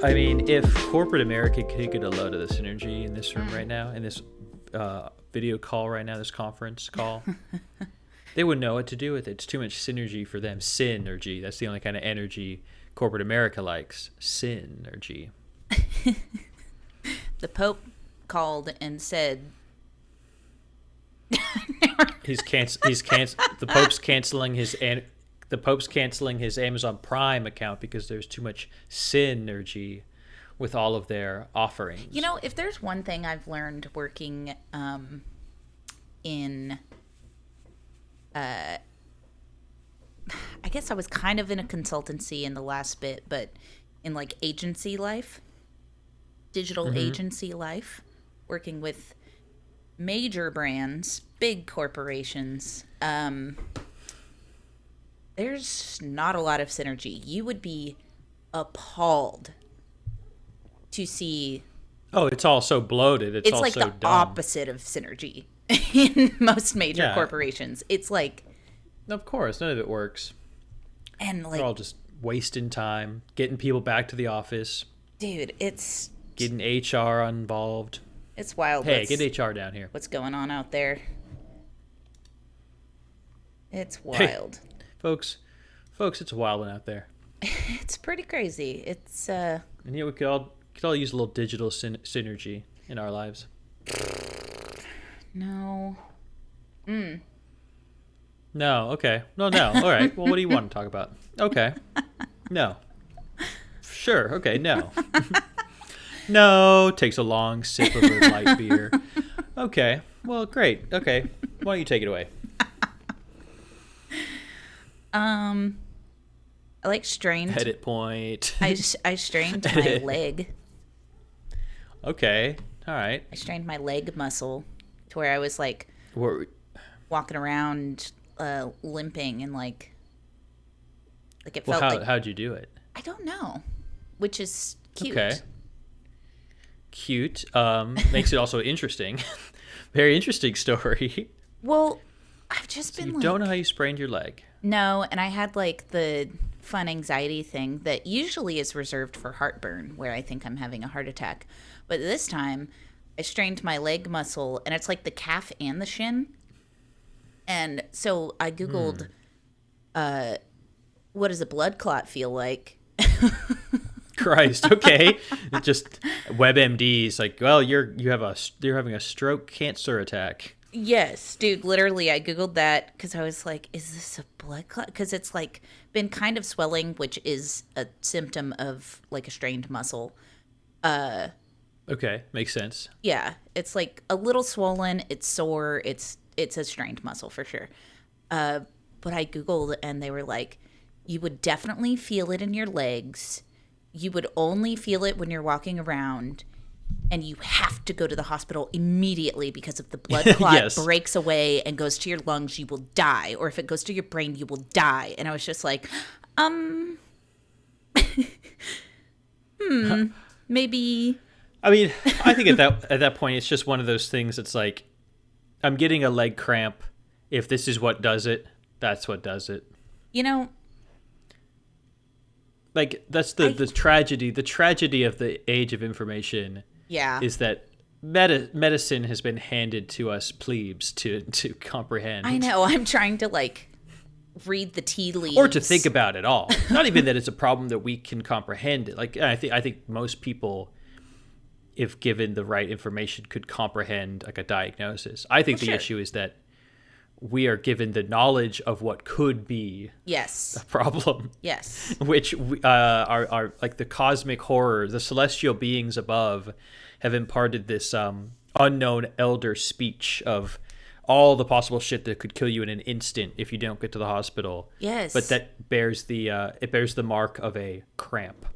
I mean, if corporate America could get a load of this energy in this room right now, in this video call right now, this conference call, they wouldn't know what to do with it. It's too much synergy for them. Synergy. That's the only kind of energy corporate America likes. Synergy. The Pope called and said, the Pope's canceling his Amazon Prime account because there's too much synergy with all of their offerings. You know, if there's one thing I've learned working in I guess I was kind of in a consultancy in the last bit, but in like agency life, digital agency life, working with major brands, big corporations, there's not a lot of synergy. You would be appalled to see. Oh, it's all so bloated. It's all like so the dumb. opposite of synergy in most major corporations. It's like, of course, none of it works. And like, they're all just wasting time, getting people back to the office. Dude, it's getting HR involved. It's wild. Hey, get HR down here. What's going on out there? It's wild. Hey, folks, it's wild out there. It's pretty crazy. It's and yeah, we could all use a little digital synergy in our lives. No. No, okay. No. All right. Well, what do you want to talk about? Okay. No. Sure. Okay, no. No, takes a long sip of a light beer. Okay. Well, great. Okay. Why don't you take it away? I like strained. Edit point. I strained my leg. Okay. All right. I strained my leg muscle to where I was like walking around limping and like it felt like. How'd you do it? I don't know, which is cute. Okay. Cute. Makes it also interesting. Very interesting story. Well, I've just been you don't know how you sprained your leg. No, and I had like the fun anxiety thing that usually is reserved for heartburn, where I think I'm having a heart attack. But this time, I strained my leg muscle, and it's like the calf and the shin. And so I Googled, what does a blood clot feel like? Christ, okay. It just WebMD's like, well, you're having a stroke cancer attack. Yes, dude, literally I Googled that because I was like, is this a blood clot? Because it's like been kind of swelling, which is a symptom of like a strained muscle. Okay, makes sense. Yeah, it's like a little swollen, it's sore, it's a strained muscle for sure. But I Googled and they were like, you would definitely feel it in your legs. You would only feel it when you're walking around. And you have to go to the hospital immediately because if the blood clot yes. breaks away and goes to your lungs, you will die. Or if it goes to your brain, you will die. And I was just like, maybe. I mean, I think at that point, it's just one of those things. It's like, I'm getting a leg cramp. If this is what does it, that's what does it. You know, like that's the tragedy. The tragedy of the age of information. Yeah. Is that medicine has been handed to us plebes to comprehend. I know. I'm trying to like read the tea leaves. Or to think about it all. Not even that it's a problem that we can comprehend it. Like I think most people, if given the right information, could comprehend like a diagnosis. I think the issue is that we are given the knowledge of what could be a problem. Yes. Which are like the cosmic horror, the celestial beings above have imparted this unknown elder speech of all the possible shit that could kill you in an instant if you don't get to the hospital. Yes. But that bears the mark of a cramp.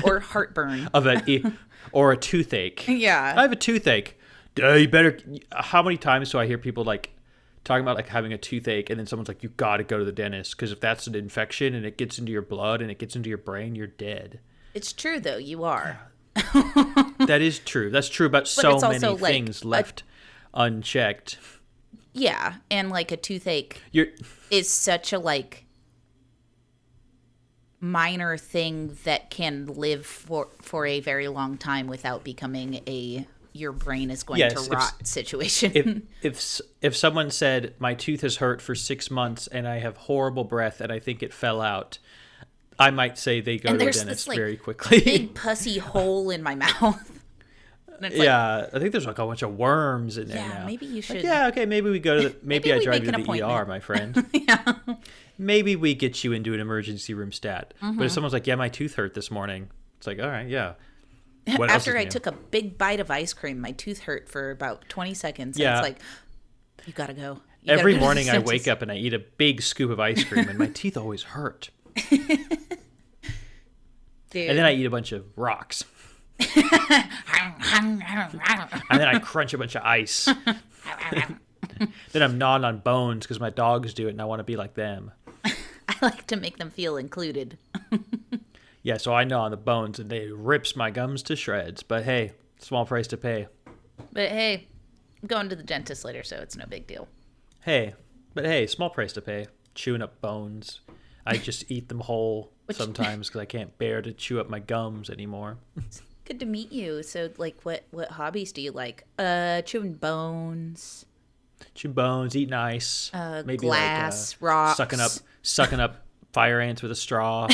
or heartburn. Or a toothache. Yeah. I have a toothache. You better. How many times do I hear people like talking about like having a toothache, and then someone's like, "You got to go to the dentist because if that's an infection and it gets into your blood and it gets into your brain, you're dead." It's true though. You are. That is true. That's true about so many things left unchecked. Yeah, and like a toothache is such a like minor thing that can live for a very long time without becoming a your brain is going to rot situation. If someone said my tooth has hurt for 6 months and I have horrible breath and I think it fell out, I might say they go to the dentist very quickly. Big pussy hole in my mouth. Yeah, I think there's like a bunch of worms in there now. Yeah, maybe you should. Like, yeah, okay, maybe we go to the. Maybe I drive you to the ER, my friend. Yeah. Maybe we get you into an emergency room stat. Mm-hmm. But if someone's like, "Yeah, my tooth hurt this morning," it's like, all right, yeah. What After I took a big bite of ice cream, my tooth hurt for about 20 seconds. Yeah. And it's like, you gotta go. Every morning I wake up and I eat a big scoop of ice cream, and my teeth always hurt. Dude. And then I eat a bunch of rocks. And then I crunch a bunch of ice. Then I'm gnawing on bones because my dogs do it and I want to be like them. I like to make them feel included. Yeah, so I gnaw on the bones and they rips my gums to shreds. But hey, small price to pay. But hey, I'm going to the dentist later, so it's no big deal. Hey, small price to pay. Chewing up bones. I just eat them whole sometimes because I can't bear to chew up my gums anymore. Good to meet you. So, like, what hobbies do you like? Chewing bones. Chewing bones, eating ice. Maybe glass, rocks. Sucking up fire ants with a straw.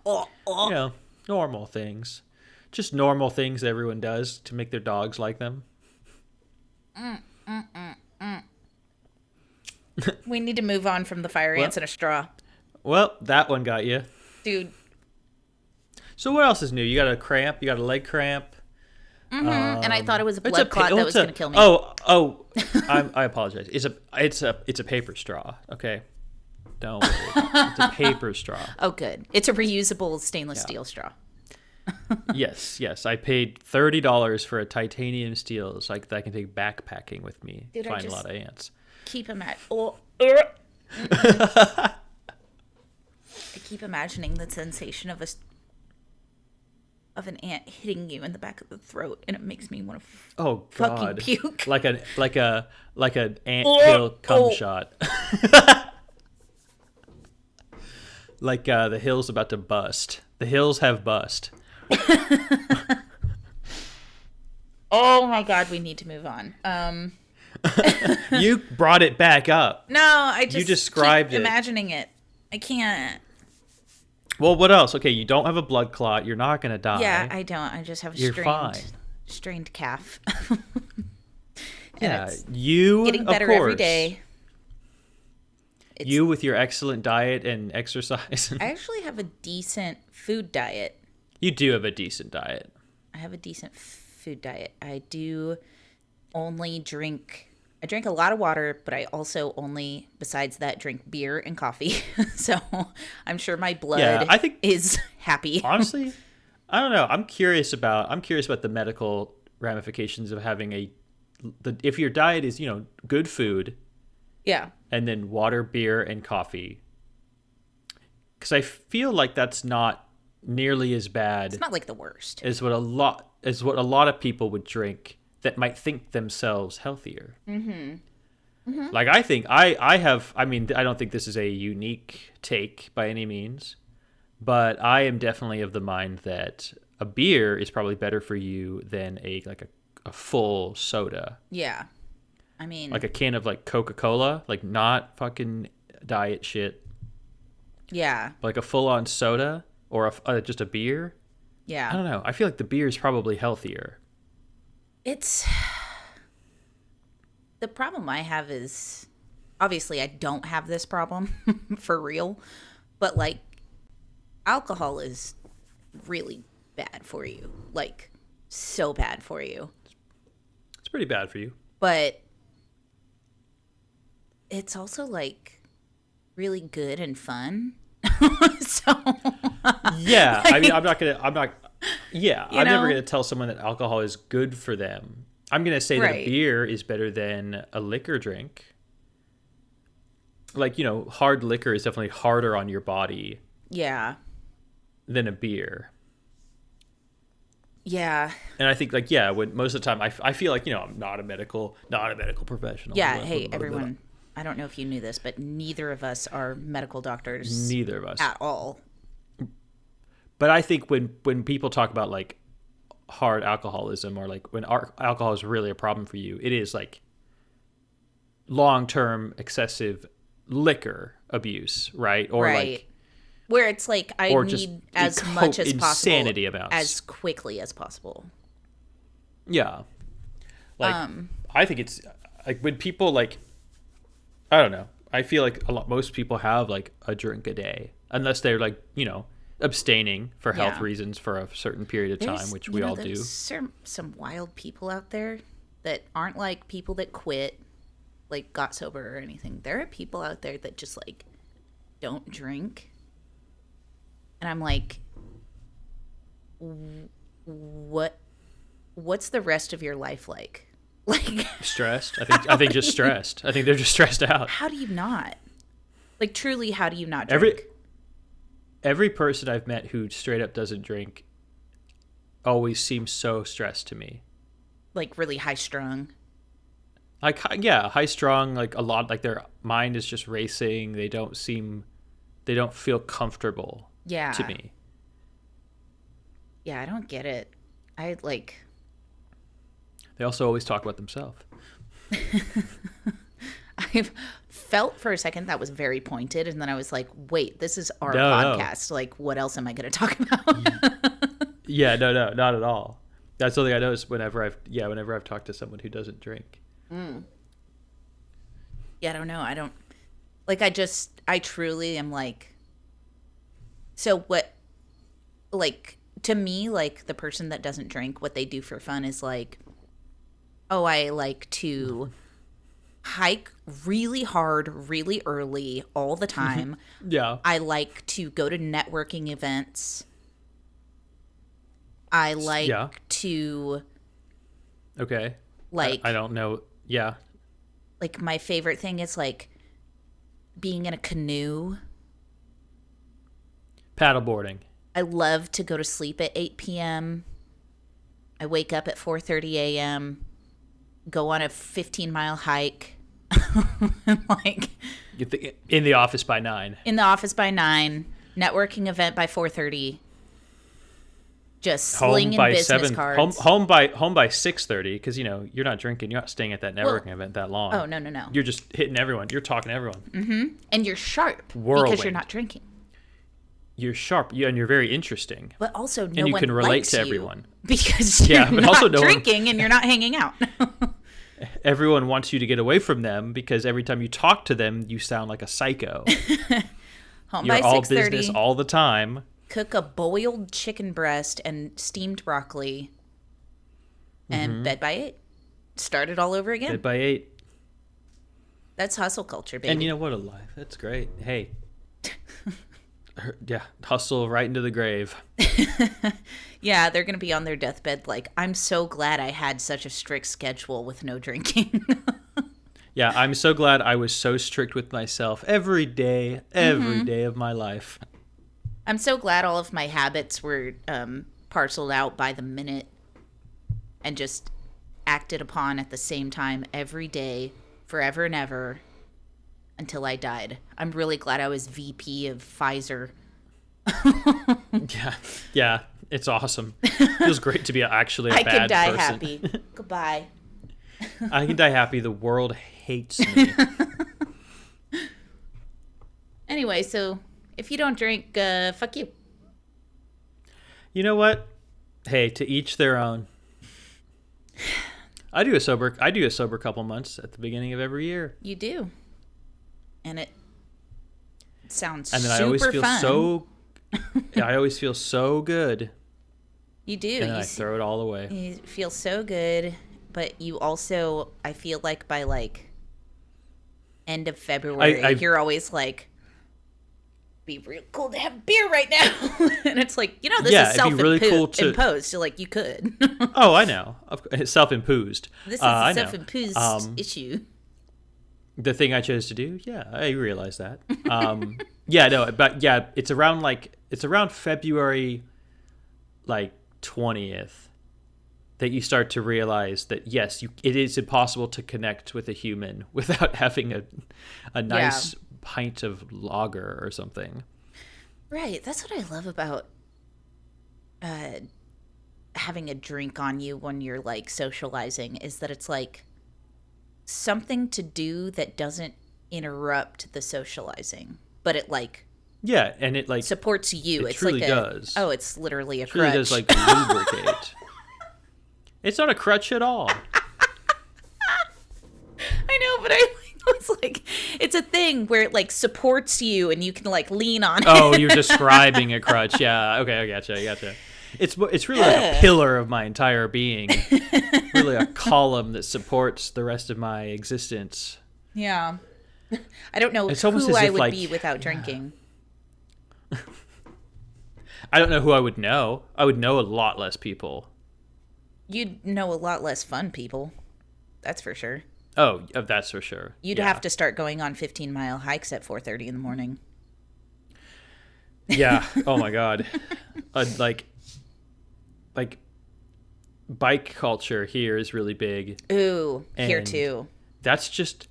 Oh. You know, normal things. Just normal things that everyone does to make their dogs like them. We need to move on from the fire ants and a straw. Well, that one got you. Dude. So what else is new? You got a cramp? You got a leg cramp? Mm-hmm. And I thought it was a blood clot that was going to kill me. I apologize. It's a paper straw. Okay, don't worry. It's a paper straw. Oh, good. It's a reusable stainless steel straw. Yes. I paid $30 for a titanium steel, so I can take backpacking with me. Dude, find a lot of ants. Keep them at. I keep imagining the sensation of an ant hitting you in the back of the throat, and it makes me want to fucking puke. like an ant kill cum shot. Like the hill's about to bust. The hills have bust. Oh my god, we need to move on. You brought it back up. No, I just you described keep imagining it. I can't. Well, what else? Okay, you don't have a blood clot. You're not going to die. Yeah, I don't. I just have a strained calf. Yeah, you getting better every day. You with your excellent diet and exercise. I actually have a decent food diet. You do have a decent diet. I have a decent food diet. I drink a lot of water, but I also only, besides that, drink beer and coffee. So I'm sure my blood is happy. Honestly, I don't know. I'm curious about the medical ramifications of having if your diet is, good food. Yeah. And then water, beer, and coffee. Because I feel like that's not nearly as bad. It's not like the worst. As what a lot of people would drink that might think themselves healthier. Mm-hmm. Mm-hmm. Like I think I don't think this is a unique take by any means, but I am definitely of the mind that a beer is probably better for you than a full soda. Yeah. I mean, like a can of like Coca-Cola, like not fucking diet shit. Yeah. Like a full-on soda or just a beer. Yeah. I don't know. I feel like the beer is probably healthier. The problem I have is, obviously I don't have this problem for real, but like alcohol is really bad for you. Like so bad for you. It's pretty bad for you. But it's also like really good and fun. So yeah, I mean, I'm never gonna tell someone that alcohol is good for them. I'm gonna say that a beer is better than a liquor drink. Like, hard liquor is definitely harder on your body. Yeah. Than a beer. Yeah. And I think when most of the time I feel like, I'm not a medical professional. Yeah, hey everyone. I don't know if you knew this, but neither of us are medical doctors. Neither of us. At all. But I think when people talk about like hard alcoholism, or like when alcohol is really a problem for you, it is like long-term excessive liquor abuse, right? Or right. like where it's like I or just need as much as insanity possible amounts. as quickly as possible. Yeah. Like I think it's like when people like, I don't know. I feel like most people have like a drink a day, unless they're like, you know, abstaining for health reasons for a certain period of time, which we all do. Some wild people out there that aren't like people that quit, like got sober or anything. There are people out there that just like don't drink. And I'm like, what's the rest of your life like? Like stressed. I think just stressed. I think they're just stressed out. How do you not? Like truly, how do you not drink? Every person I've met who straight up doesn't drink always seems so stressed to me. Like really high strung. Like high strung, like a lot, like their mind is just racing. They don't feel comfortable to me. Yeah, I don't get it. They also always talk about themselves. I've felt for a second that was very pointed, and then I was like, wait, this is our podcast. No. Like, what else am I going to talk about? Yeah, no, not at all. That's something I notice whenever I've talked to someone who doesn't drink. Yeah, I don't know. I truly am like, so what, like, to me, like, the person that doesn't drink, what they do for fun is like, oh, I like to hike really hard, really early, all the time. Yeah. I like to go to networking events. I like to... Okay. Like... I don't know. Yeah. Like, my favorite thing is, like, being in a canoe. Paddleboarding. I love to go to sleep at 8 p.m. I wake up at 4:30 a.m., go on a 15-mile hike. Like, in the office by 9. In the office by 9. Networking event by 4:30. Just slinging business cards. Home by 6:30, because you know you're not drinking. You're not staying at that networking event that long. Oh no. You're just hitting everyone. You're talking to everyone. Mm-hmm. And you're sharp because you're not drinking. You're sharp, and you're very interesting. But also, and you can relate to everyone because you're not drinking and you're not hanging out. Everyone wants you to get away from them because every time you talk to them, you sound like a psycho. Home you're by all 6:30. Business all the time. Cook a boiled chicken breast and steamed broccoli, and bed by 8. Start it all over again. Bed by 8. That's hustle culture, baby. And you know what, a life. That's great. Hey. Yeah, hustle right into the grave. Yeah, they're going to be on their deathbed like, I'm so glad I had such a strict schedule with no drinking. Yeah, I'm so glad I was so strict with myself every day of my life. I'm so glad all of my habits were parceled out by the minute and just acted upon at the same time every day, forever and ever, until I died. I'm really glad I was VP of Pfizer. Yeah, it's awesome. It feels great to be actually a bad person. I can die happy. Goodbye. I can die happy. The world hates me. Anyway, so if you don't drink, fuck you. You know what? Hey, to each their own. I do a sober couple months at the beginning of every year. You do. And it sounds and then super I always feel fun. I always feel so good. You do. And then I throw it all away. You feel so good, but you also, I feel like by like end of February, you're always like, be real cool to have beer right now. And it's like, you know, this is self-imposed. Really cool so like you could. Oh, I know. It's self-imposed. This is a self-imposed issue. The thing I chose to do, yeah, I realize that. Yeah, no, but yeah, it's around February, like 20th, that you start to realize that yes, it is impossible to connect with a human without having a nice pint of lager or something. Right, that's what I love about having a drink on you when you're like socializing is that it's like something to do that doesn't interrupt the socializing, but it like Yeah, and it like supports you. it It's truly like does. Oh, it's literally a it really crutch. does like lubricate. It's not a crutch at all. I know, but I was like, it's a thing where it like supports you and you can like lean on it. Oh, you're describing a crutch. Yeah. Okay, I gotcha. It's really like a pillar of my entire being. Really a column that supports the rest of my existence. Yeah. I don't know It's almost who as I if, would like, be without drinking. I don't know who I would know. I would know a lot less people. You'd know a lot less fun people. That's for sure. Oh, that's for sure. You'd have to start going on 15-mile hikes at 4:30 in the morning. Yeah. Oh my god. Like bike culture here is really big. Ooh, here And too. That's just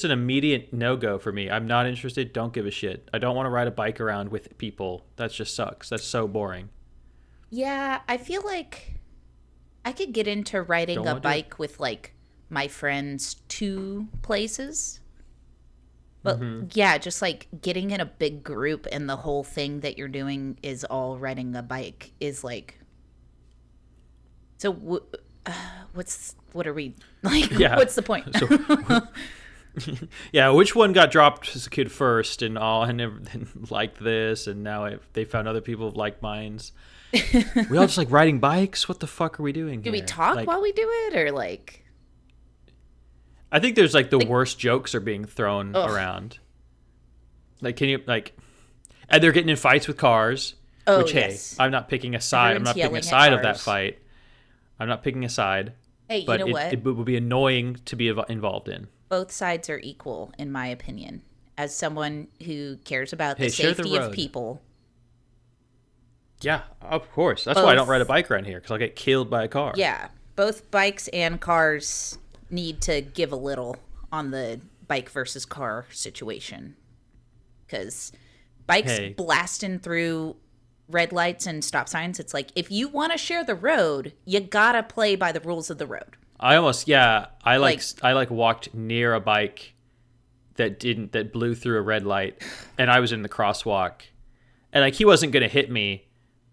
an immediate no-go for me. I'm not interested. Don't give a shit. I don't want to ride a bike around with people. That just sucks. That's so boring. Yeah, I feel like I could get into riding Don't a wanna do it. bike with like my friends to places. But yeah, just like getting in a big group and the whole thing that you're doing is all riding a bike is like. So what are we like? Yeah. What's the point? So, yeah, which one got dropped as a kid first, and all, I never liked this, and now they found other people like minds. We all just like riding bikes. What the fuck are we doing? Do we here? talk Like, while we do it, or like? I think there's like the worst jokes are being thrown Ugh. around. Like, can you like? And they're getting in fights with cars. Oh, which yes. hey, I'm not picking a side. Everyone's I'm not picking a yelling at side of that cars. fight. I'm not picking a side. Hey, you But know what? it would be annoying to be involved in. Both sides are equal, in my opinion. As someone who cares about the Hey, share the safety of road. people, Yeah, of course. That's why I don't Both. ride a bike around here, because I'll get killed by a car. yeah, both bikes and cars need to give a little on the bike versus car situation. Because bikes Hey. blasting through red lights and stop signs, it's like, if you want to share the road, you gotta play by the rules of the road. I walked near a bike that blew through a red light, and I was in the crosswalk, and like he wasn't gonna hit me,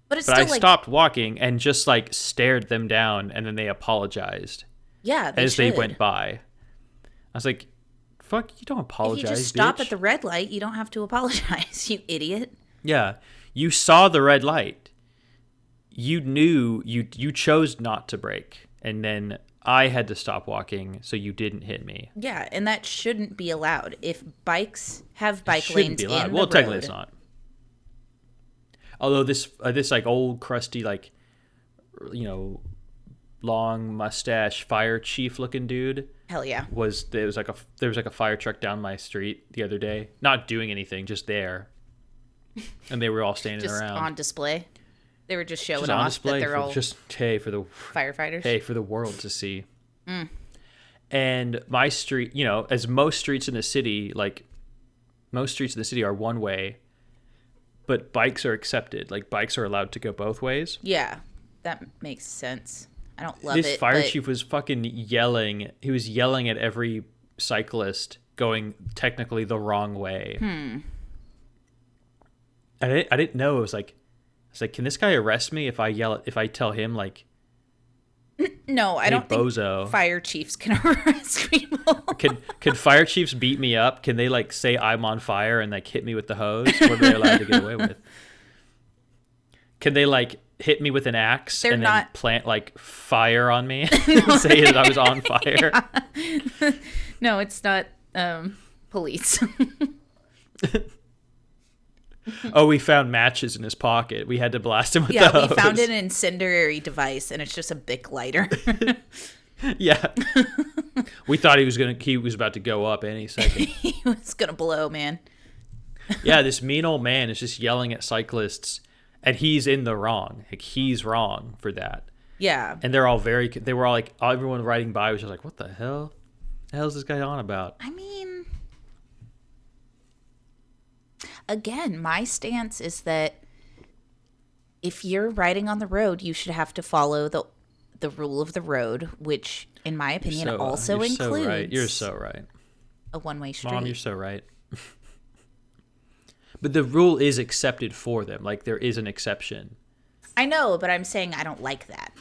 But it's but still I like, stopped walking and just like stared them down, and then they apologized yeah, they as should. they went by. I was like, "Fuck, you don't If apologize, you just stop bitch." at the red light, you don't have to apologize, you idiot. Yeah, you saw the red light. You knew you chose not to brake, and then I had to stop walking so you didn't hit me. Yeah, and that shouldn't be allowed. If bikes have bike Shouldn't lanes be allowed. in Well, the technically road, it's not. Although this like old crusty like long mustache fire chief looking dude hell yeah. there was like a fire truck down my street the other day, not doing anything, just there, and they were all standing Just around on display. They were just showing just off on display that they're all for the firefighters. for the world to see. And my street, as most streets in the city, like most streets in the city are one way, but bikes are accepted. Like bikes are allowed to go both ways. Yeah, that makes sense. I don't love This it. fire but chief was fucking yelling. He was yelling at every cyclist going technically the wrong way. I didn't know. It was like, can this guy arrest me if I tell him like, no, I hey, don't think bozo. fire chiefs can arrest people. Could fire chiefs beat me up? Can they like say I'm on fire and like hit me with the hose? What are they allowed to get away with? Can they like hit me with an axe They're and then not- plant like fire on me and say that I was on fire? No, it's not police. Oh, we found matches in his pocket. We had to blast him with Yeah, those. we found an incendiary device, and it's just a Bic lighter. Yeah. We thought he was about to go up any second. He was gonna blow, man. Yeah, this mean old man is just yelling at cyclists, and he's in the wrong. Like he's wrong for that. Yeah, And they were all like, everyone riding by was just like, what the hell? The hell is this guy on about? I mean, again, my stance is that if you're riding on the road, you should have to follow the rule of the road, which, in my opinion, also you're includes so right. You're so right. a one-way street. Mom, you're so right. But the rule is accepted for them. Like, there is an exception. I know, but I'm saying I don't like that.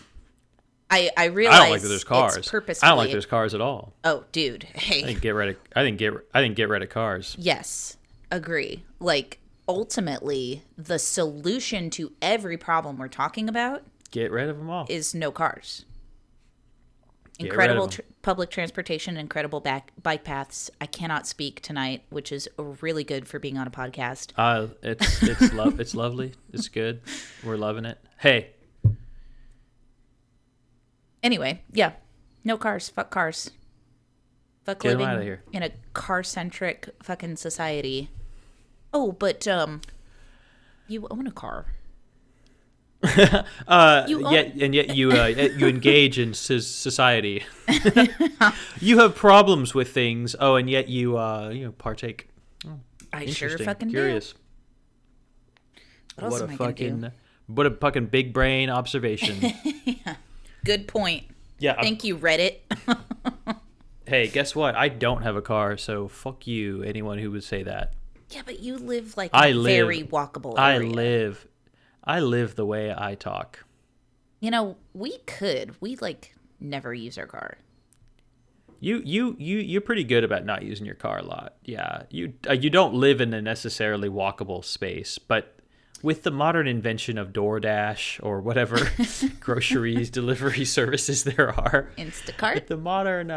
I realize I don't like that there's cars. It's purposefully. I don't like there's cars at all. Oh, dude. Hey. I think get rid of cars. Yes, agree. Like, ultimately, the solution to every problem we're talking about Get rid of them all. is no cars. Get Incredible rid of 'em. public transportation, incredible bike paths. I cannot speak tonight, which is really good for being on a podcast. It's lovely. It's good. We're loving it. Hey, Anyway, yeah, no cars. Fuck cars. Fuck Get 'em living outta here. in a car-centric fucking society. Oh, but you own a car. yet you engage in society. You have problems with things. Oh, and yet you partake. I sure Interesting. fucking Curious. do. What else am I gonna do? What a fucking big brain observation. Good point. Yeah. Thank you, Reddit. Hey, guess what? I don't have a car, so fuck you, anyone who would say that. Yeah, but you live like I a live- very walkable I area. live the way I talk. You know, we like never use our car. You're pretty good about not using your car a lot. Yeah, you don't live in a necessarily walkable space, but with the modern invention of DoorDash or whatever groceries delivery services there are, Instacart. with the modern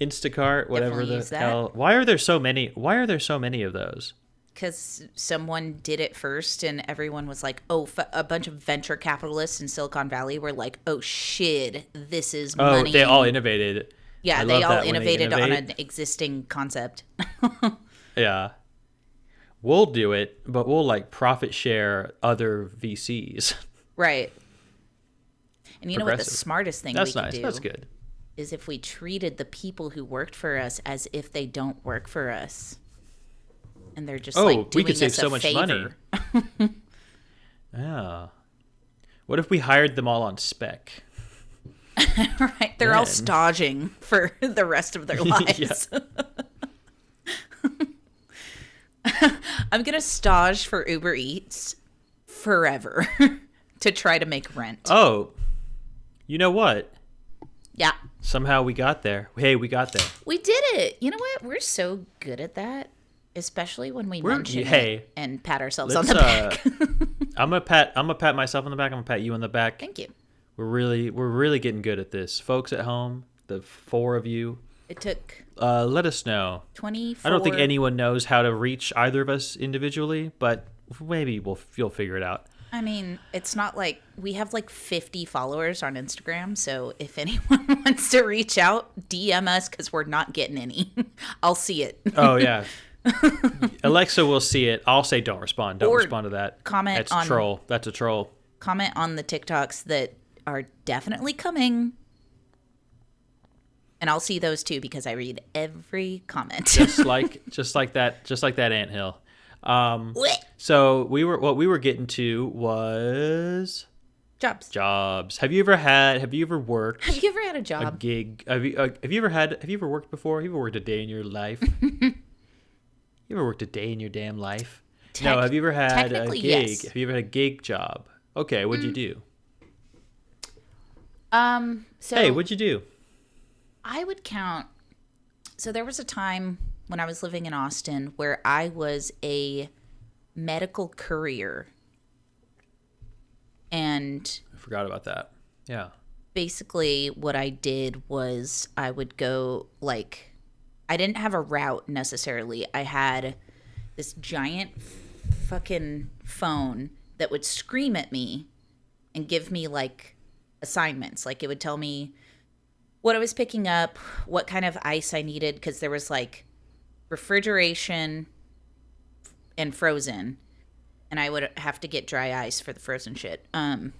Instacart, whatever Definitely the use that. hell. Why are there so many? Why are there so many of those? Because someone did it first, and everyone was like, "Oh!" A bunch of venture capitalists in Silicon Valley were like, "Oh shit, this is Oh, money." they all innovated. yeah, I they love all that when they innovated on innovate. an existing concept. Yeah. We'll do it, but we'll like profit share other VCs. Right. And you know what the Progressive. smartest thing That's we nice. could do That's good. is if we treated the people who worked for us as if they don't work for us. And they're just like doing we could save us so a much favor. money. Yeah. What if we hired them all on spec? Right. They're all Man. staging for the rest of their lives. I'm going to stage for Uber Eats forever to try to make rent. Oh, you know what? Yeah. Somehow we got there. Hey, we got there. We did it. You know what? We're so good at that, especially when we mention hey, it and pat ourselves on Let's. the back. I'm gonna pat myself on the back. I'm gonna pat you on the back. Thank you. We're really getting good at this, folks at home. The four of you. It took Let us know. 24. I don't think anyone knows how to reach either of us individually, but maybe you'll figure it out. I mean, it's not like we have like 50 followers on Instagram. So if anyone wants to reach out, DM us because we're not getting any. I'll see it. Oh yeah. Alexa will see it. I'll say don't respond. Don't Or respond to that. comment That's on- a troll. That's a troll. Comment on the TikToks that are definitely coming. And I'll see those too because I read every comment. Just like that anthill. What? So what we were getting to was Jobs. jobs. Have you ever worked Have you ever had a a job? gig? Have you ever worked before? Have you ever worked a day in your life? You ever worked a day in your damn life? No, have you ever had a technically, gig? yes. Have you ever had a gig job? Okay, what'd you do? So Hey, what'd you do? I would count. So there was a time when I was living in Austin where I was a medical courier. And I forgot about that. Yeah. basically what I did was I would go like I didn't have a route necessarily. I had this giant fucking phone that would scream at me and give me like assignments. Like it would tell me what I was picking up, what kind of ice I needed because there was like refrigeration and frozen, and I would have to get dry ice for the frozen shit. I'm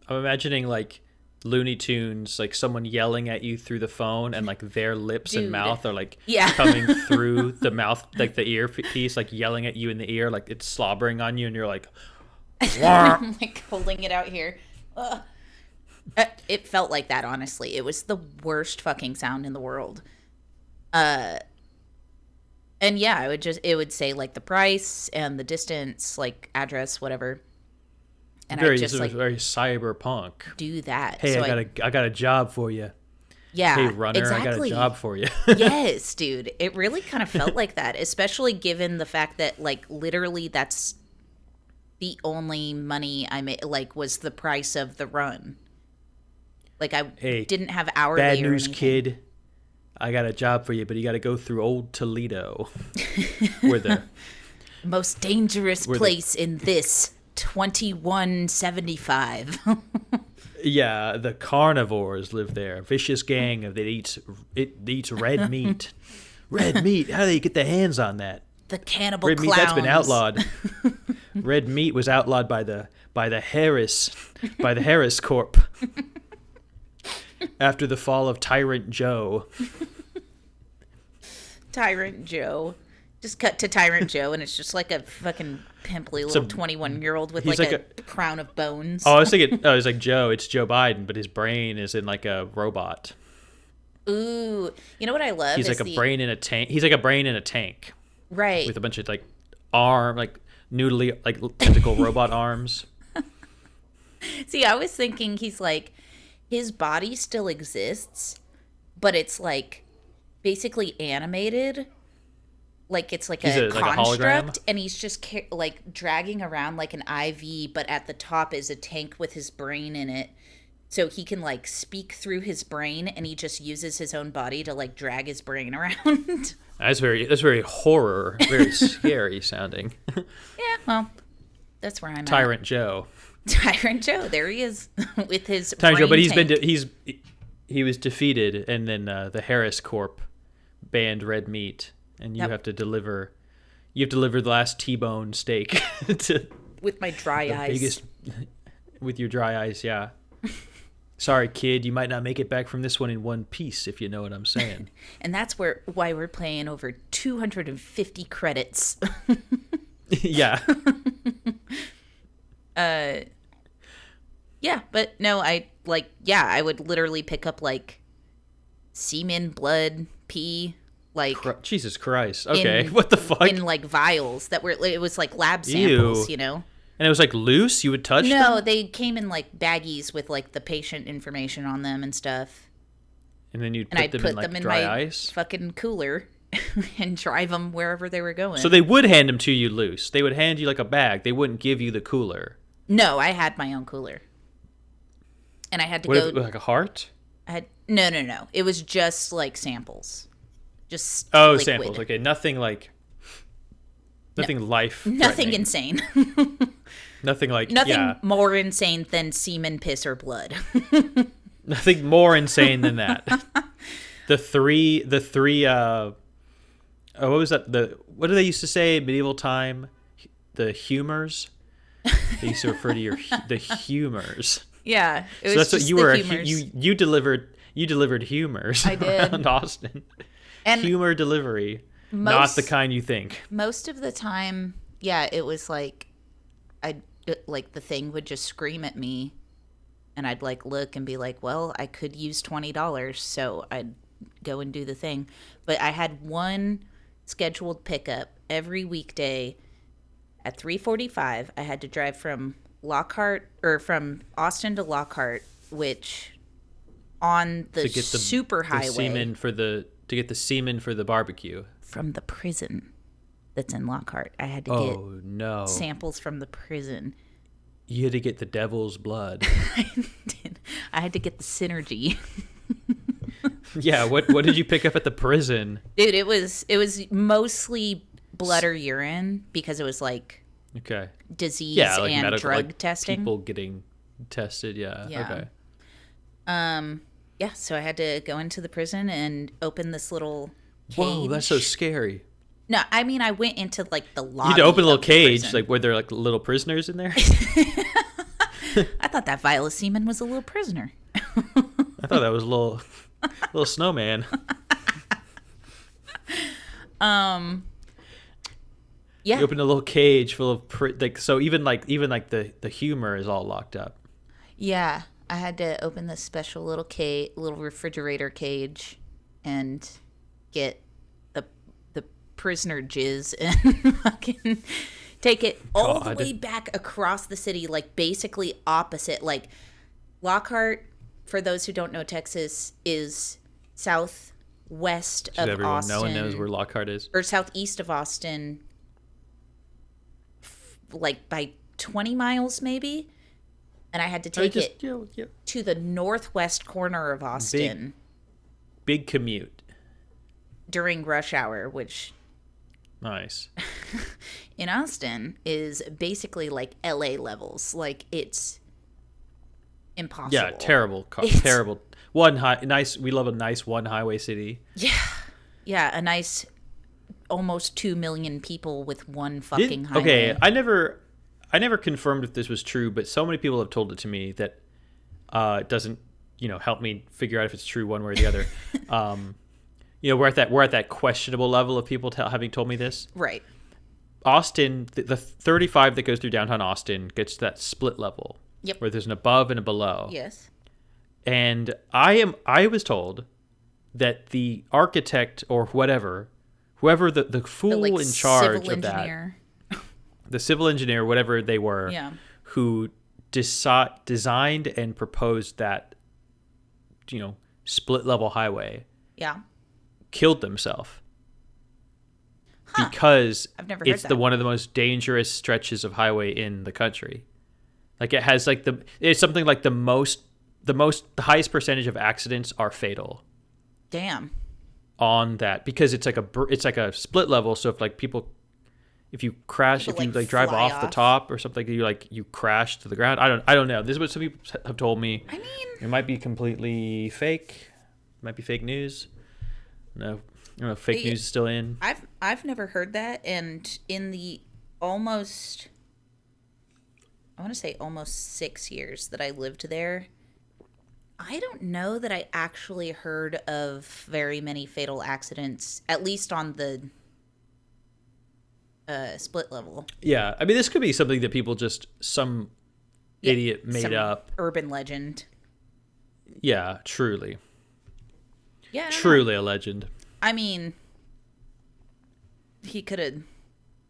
imagining like Looney Tunes, like someone yelling at you through the phone, and like their lips and Dude. mouth are like Yeah. coming through the mouth, like the earpiece, like yelling at you in the ear, like it's slobbering on you, and you're like, I'm like holding it out here. Ugh. It felt like that, honestly. It was the worst fucking sound in the world. And yeah, it would say like the price and the distance, like address, whatever. And I just like very cyberpunk. do that. Hey, So I got a job for you. yeah, Hey, runner, exactly. I got a job for you. Yes, dude. It really kind of felt like that, especially given the fact that like literally that's the only money I made, like was the price of the run. Like I didn't have hourly Bad or news, anything. kid. I got a job for you, but you got to go through Old Toledo, where the Most dangerous place in this 2175. yeah, the carnivores live there. Vicious gang that eats red meat. Red meat. How do they get their hands on that? The cannibal Red clowns. meat, that's been outlawed. Red meat was outlawed by the Harris Corp. After the fall of Tyrant Joe. Tyrant Joe. Just cut to Tyrant Joe, and it's just like a fucking pimply little 21-year-old with like a crown of bones. Oh, I was thinking, it's like Joe. It's Joe Biden, but his brain is in like a robot. Ooh, you know what I love? He's like a brain in a tank. He's like a brain in a tank. Right. With a bunch of like noodly, like tentacle robot arms. See, I was thinking he's like, his body still exists, but it's like basically animated. Like it's like a construct, and he's just like dragging around like an IV, but at the top is a tank with his brain in it. So he can like speak through his brain, and he just uses his own body to like drag his brain around. That's very horror, very scary sounding. Yeah, well, that's where I'm at. Tyrant Joe. Tyrant Joe, there he is with his Tyrant Joe, but tank. he was defeated, and then the Harris Corp banned red meat, and you have to deliver the last T-bone steak to with my dry eyes. With your dry eyes, yeah. Sorry, kid, you might not make it back from this one in one piece, if you know what I'm saying. And that's why we're playing over 250 credits. Yeah. Yeah, but no, I would literally pick up like semen, blood, pee, like Jesus Christ. Okay, what the fuck? In like vials that were, it was like lab samples, you know. And it was like loose? You would touch them? No, they came in like baggies with like the patient information on them and stuff. And then you'd put them in like dry ice? Fucking cooler and drive them wherever they were going. So they would hand them to you loose. They would hand you like a bag. They wouldn't give you the cooler. No, I had my own cooler. And I had to go... like a heart? No. It was just like samples. Just liquid. Samples. Okay, nothing like... Nothing life. Nothing insane. Nothing like... Nothing more insane than semen, piss, or blood. Nothing more insane than that. The three what was that? What do they used to say in medieval time? The humors? They used to refer to the humors. Yeah, it was so that's just what you were. You delivered humors. I did. Around Austin. And humor delivery, not the kind you think. Most of the time, yeah, it was like the thing would just scream at me, and I'd like look and be like, well, I could use $20, so I'd go and do the thing. But I had one scheduled pickup every weekday at 3:45. I had to drive from Austin to Lockhart, which on the superhighway to get the semen for the barbecue from the prison that's in Lockhart. I had to get samples from the prison. You had to get the devil's blood. I had to get the synergy. Yeah, what did you pick up at the prison? Dude, it was mostly blood or urine because it was like disease like and medical, drug like testing. People getting tested, yeah. Okay. Yeah, so I had to go into the prison and open this little cage. Whoa, that's so scary. No, I mean I went into like the lobby. You had to open a little cage, like were there like little prisoners in there? I thought that vial of semen was a little prisoner. I thought that was a little snowman. Yeah. You open a little cage full of like, so even like the humor is all locked up. Yeah. I had to open this special little refrigerator cage and get the prisoner jizz and fucking take it all the way back across the city, like basically opposite. Like Lockhart, for those who don't know Texas, is southwest of everyone, Austin. no one knows where Lockhart is. Or southeast of Austin, like by 20 miles maybe. And I had to take it to the northwest corner of Austin. Big commute. During rush hour, which Nice. in Austin is basically like LA levels. Like it's impossible. Yeah, terrible. Terrible. Nice. We love a nice one highway city. Yeah, a nice almost 2 million people with one fucking highway. Okay, I never confirmed if this was true, but so many people have told it to me that it doesn't, help me figure out if it's true one way or the other. We're at that questionable level of people having told me this. Right. Austin, the 35 that goes through downtown Austin gets to that split level. Yep. Where there's an above and a below. Yes. And I was told that the architect or whoever the fool in charge of that, the civil engineer, whatever they were, who designed and proposed that, split level highway, killed themselves. Because I've never heard it's that. one of the most dangerous stretches of highway in the country. Like it has like it's something like the highest percentage of accidents are fatal. Damn. On that, because it's like a split level. So if you crash, if you drive off the top or something, you crash to the ground. I don't know. This is what some people have told me. I mean, it might be completely fake. It might be fake news. No, I don't know if fake news is still in. I've never heard that, and in the almost 6 years that I lived there, I don't know that I actually heard of very many fatal accidents, at least on the split level. Yeah, I mean, this could be something that people some idiot made up. Urban legend. Yeah, truly. Yeah. Truly a legend. I mean, he could have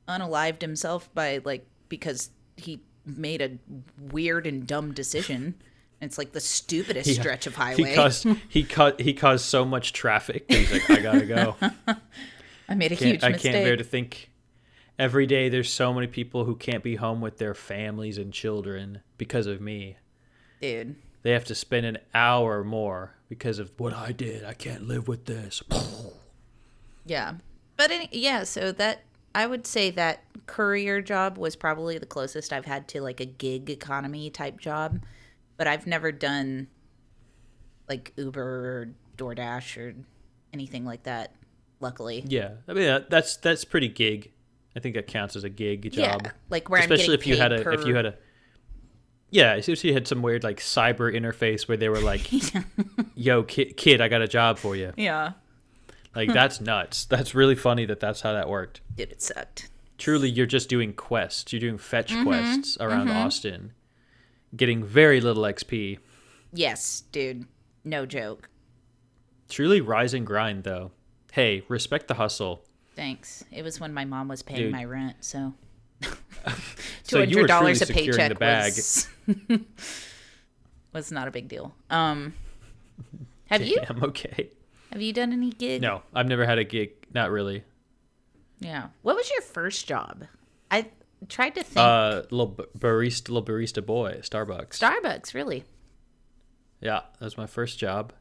unalived himself because he made a weird and dumb decision. It's like the stupidest stretch of highway. He caused so much traffic. He's like, I gotta go. I made a huge mistake. I can't bear to think. Every day there's so many people who can't be home with their families and children because of me. Dude. They have to spend an hour more because of what I did. I can't live with this. Yeah. But so that I would say that courier job was probably the closest I've had to like a gig economy type job. But I've never done like Uber or DoorDash or anything like that, luckily. Yeah. I mean, that's pretty gig. I think that counts as a gig job. Yeah, like where especially I'm getting if you had a yeah, especially you had some weird like cyber interface where they were like, "Yo, kid, I got a job for you." Yeah. Like that's nuts. That's really funny that's how that worked. Dude, it sucked. Truly, you're just doing quests. You're doing fetch quests around Austin, getting very little XP. Yes, dude. No joke. Truly rise and grind, though. Hey, respect the hustle. Thanks. It was when my mom was paying my rent, so so you were truly $200 a securing paycheck the bag. was not a big deal. Have you? I'm okay. Have you done any gig? No, I've never had a gig. Not really. Yeah. What was your first job? I tried to think. Little barista boy at Starbucks. Starbucks, really? Yeah, that was my first job.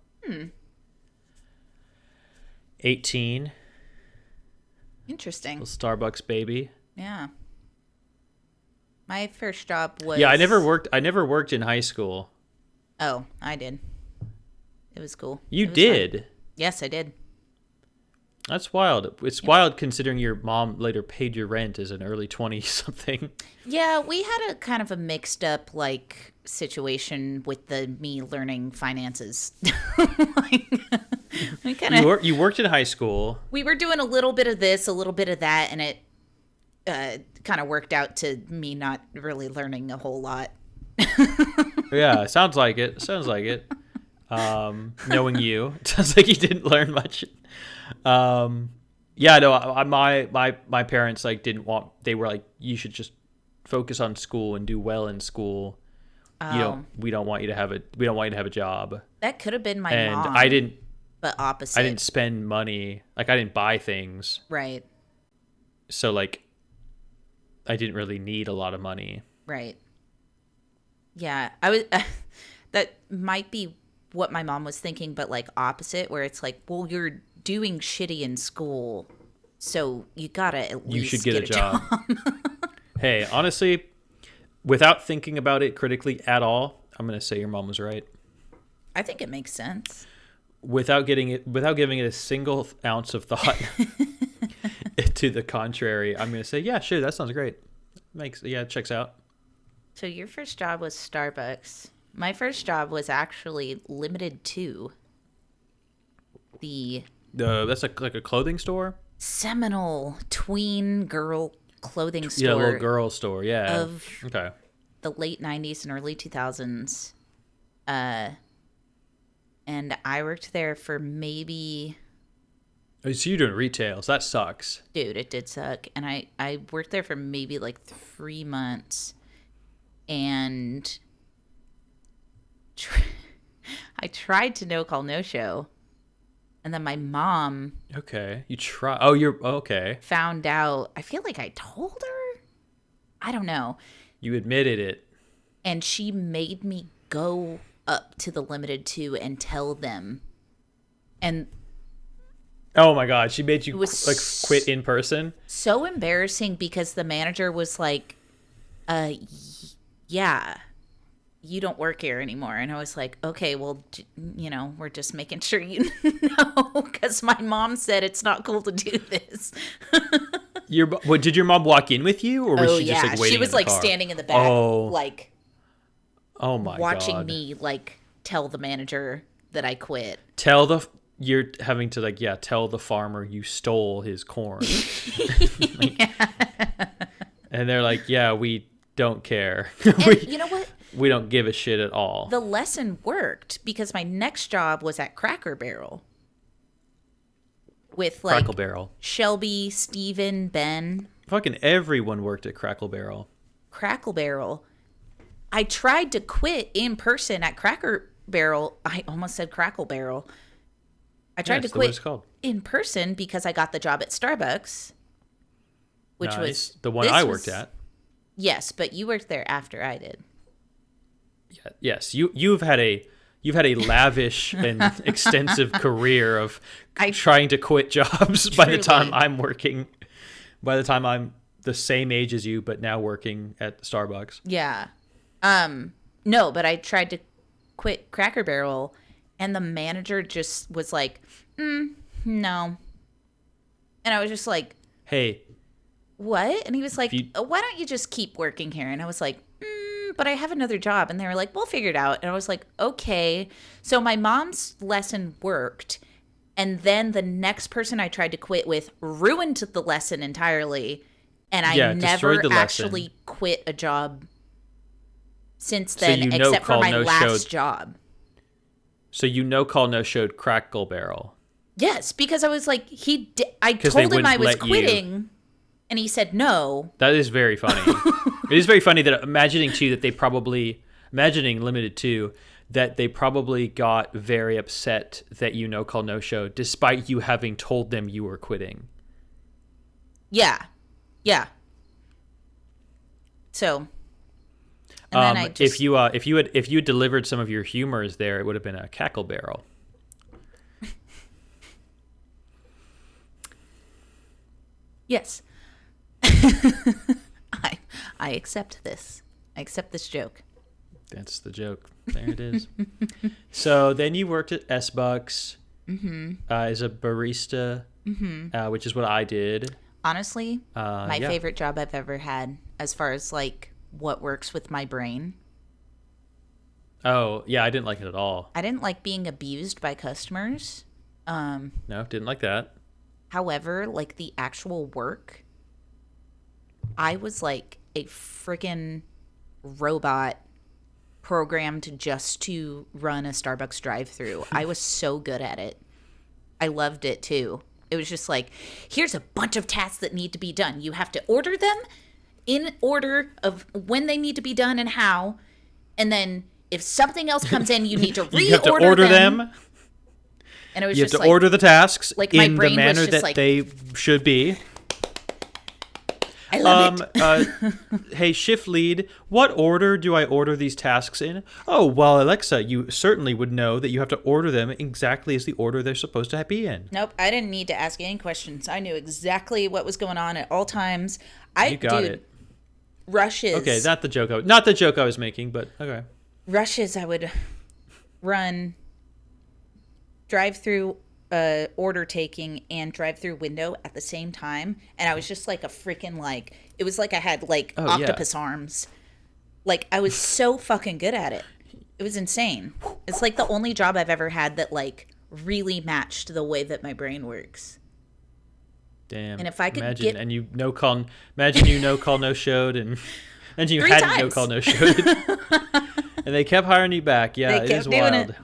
18. Interesting. Little Starbucks baby. Yeah. My first job was. Yeah, I never worked in high school. Oh, I did. It was cool. You did? Fun. Yes, I did. That's wild. It's wild considering your mom later paid your rent as an early 20-something. Yeah, we had a kind of a mixed up like situation with me learning finances. You worked in high school. We were doing a little bit of this, a little bit of that, and kind of worked out to me not really learning a whole lot. Yeah, sounds like it. Knowing you, it sounds like you didn't learn much. Yeah, no, my parents like didn't want. They were like, you should just focus on school and do well in school. We don't want you to have a job. That could have been my And mom. I didn't. But opposite. I didn't spend money. Like I didn't buy things. Right. So like, I didn't really need a lot of money. Right. Yeah, I was. That might be what my mom was thinking, but like opposite, where it's like, well, you're doing shitty in school, so you gotta at least You should get a job. job. Hey, honestly, without thinking about it critically at all, I'm gonna say your mom was right. I think it makes sense. Without giving it a single ounce of thought to the contrary, I'm gonna say, yeah, sure, that sounds great. It checks out. So your first job was Starbucks. My first job was actually Limited 2. That's like a clothing store. Seminal tween girl clothing store. Yeah, a little girl store. Yeah. Of okay. the late 90s and early 2000s. And I worked there for maybe... Oh, so you're doing retail, so that sucks. Dude, it did suck. And I worked there for maybe like 3 months. And I tried to no-call, no-show. And then my mom... Okay. You try... Oh, you're... Okay. found out. I feel like I told her. I don't know. You admitted it. And she made me go up to the Limited 2 and tell them. And Oh my God. She made you it was like quit in person? so embarrassing because the manager was like, yeah, you don't work here anymore. And I was like, okay, well, we're just making sure you know, because my mom said it's not cool to do this. Did your mom walk in with you, or was she just like waiting? She was in the like car? standing in the back, like, oh my watching God. me like tell the manager that I quit. You're having to like, yeah, tell the farmer you stole his corn. And they're like, yeah, we don't care. And you know what? We don't give a shit at all. The lesson worked because my next job was at Cracker Barrel with like Crackle Barrel. Shelby, Steven, Ben. Fucking everyone worked at Crackle Barrel. Crackle Barrel. I tried to quit in person at Cracker Barrel. I almost said Crackle Barrel. I tried to That's what it's quit called. in person because I got the job at Starbucks, which Nice. was The one I worked at. Yes, but you worked there after I did. Yeah, yes, you've had a lavish and extensive career of trying to quit jobs. By the time I'm the same age as you, but now working at Starbucks. Yeah. No, but I tried to quit Cracker Barrel, and the manager just was like, no. And I was just like, Hey, what? And he was like, why don't you just keep working here? And I was like, but I have another job. And they were like, we'll figure it out. And I was like, okay. So my mom's lesson worked. And then the next person I tried to quit with ruined the lesson entirely. And I never actually quit a job since then, except for my last job. So call no showed Crackle Barrel. Yes, because I was like, I told him I was quitting, and he said no. That is very funny. It is very funny that imagining Limited 2, that they probably got very upset that you call no show, despite you having told them you were quitting. Yeah. So, and then if you had delivered some of your humors there, it would have been a Cackle Barrel. Yes. I accept this. I accept this joke. That's the joke. There it is. So then you worked at S-Bucks as a barista, which is what I did. Honestly, my favorite job I've ever had as far as like what works with my brain. Oh, yeah, I didn't like it at all. I didn't like being abused by customers. No, didn't like that. However, like the actual work I was like a freaking robot programmed just to run a Starbucks drive-through. I was so good at it. I loved it too. It was just like, here's a bunch of tasks that need to be done. You have to order them in order of when they need to be done and how. And then if something else comes in, you need to reorder You have to order them. And it was You just have to order the tasks like my in the brain was manner just that like, they should be. I love it. Hey, shift lead, what order do I order these tasks in? Oh, well, Alexa, you certainly would know that you have to order them exactly as the order they're supposed to be in. Nope, I didn't need to ask any questions. I knew exactly what was going on at all times. You got it. Rushes. Okay, not the joke I was making, but okay. Rushes, I would run drive-through order taking and drive-through window at the same time, and I was just like a freaking like, it was like I had like octopus arms. Like I was so fucking good at it. It was insane. It's like the only job I've ever had that like really matched the way that my brain works. Damn. And if I could imagine, and you no call no showed, and you 3 had times. no call no showed, and they kept hiring you back. Yeah, it is wild.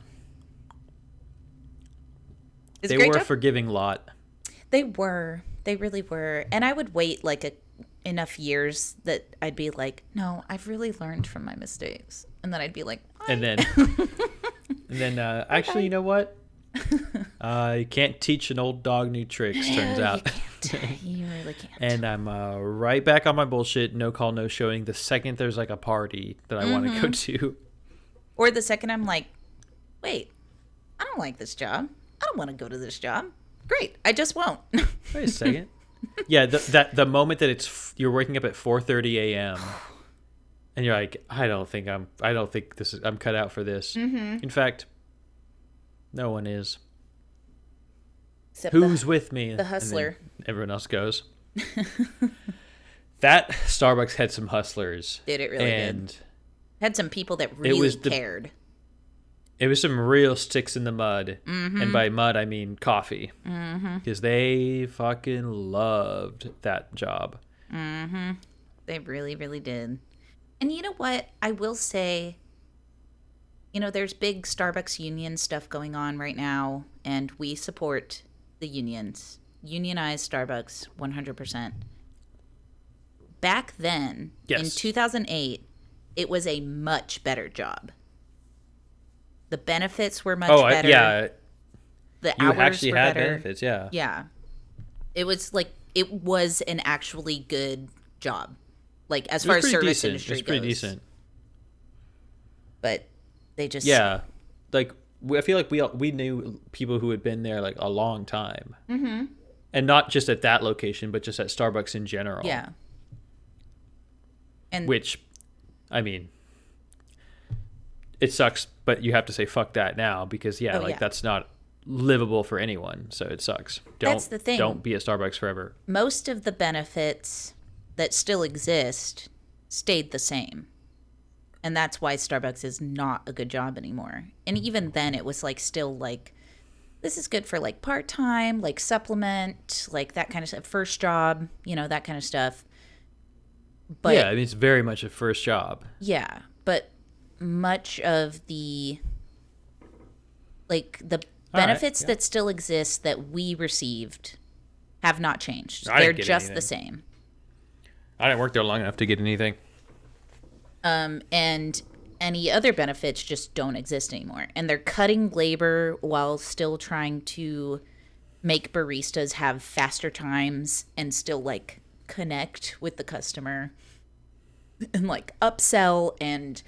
They were a forgiving lot. They were. They really were. And I would wait like enough years that I'd be like, no, I've really learned from my mistakes. And then I'd be like, what? And then actually, you know what? You can't teach an old dog new tricks, turns out. You really can't. And I'm right back on my bullshit, no call, no showing, the second there's like a party that I want to go to. Or the second I'm like, wait, I don't like this job. I don't want to go to this job. Great, I just won't. Wait a second. Yeah, the moment that you're waking up at 4:30 a.m. and you're like, I don't think I'm cut out for this. Mm-hmm. In fact, no one is. Except Who's with me? The hustler. And then everyone else goes. That Starbucks had some hustlers. Did it really did. Had some people that really cared. It was some real sticks in the mud. Mm-hmm. And by mud, I mean coffee. Because they fucking loved that job. Mm-hmm. They really, really did. And you know what? I will say, there's big Starbucks union stuff going on right now, and we support the unions. Unionize Starbucks 100%. Back then, in 2008, it was a much better job. The benefits were much better. Yeah. The you hours actually were had better. benefits, yeah. Yeah. It was an actually good job. Like, as far as service industry goes. It was pretty decent. But they just... Yeah. Like, I feel like we knew people who had been there, like, a long time. Mm-hmm. And not just at that location, but just at Starbucks in general. Yeah. And which, I mean... It sucks, but you have to say fuck that now because that's not livable for anyone. So it sucks. That's the thing. Don't be at Starbucks forever. Most of the benefits that still exist stayed the same. And that's why Starbucks is not a good job anymore. And even then it was like still like, this is good for like part-time, like supplement, like that kind of stuff, first job, that kind of stuff. But yeah, I mean, it's very much a first job. Yeah, but much of the benefits that still exist that we received have not changed. They're just the same. I didn't work there long enough to get anything. And any other benefits just don't exist anymore. And they're cutting labor while still trying to make baristas have faster times and still like connect with the customer and like upsell and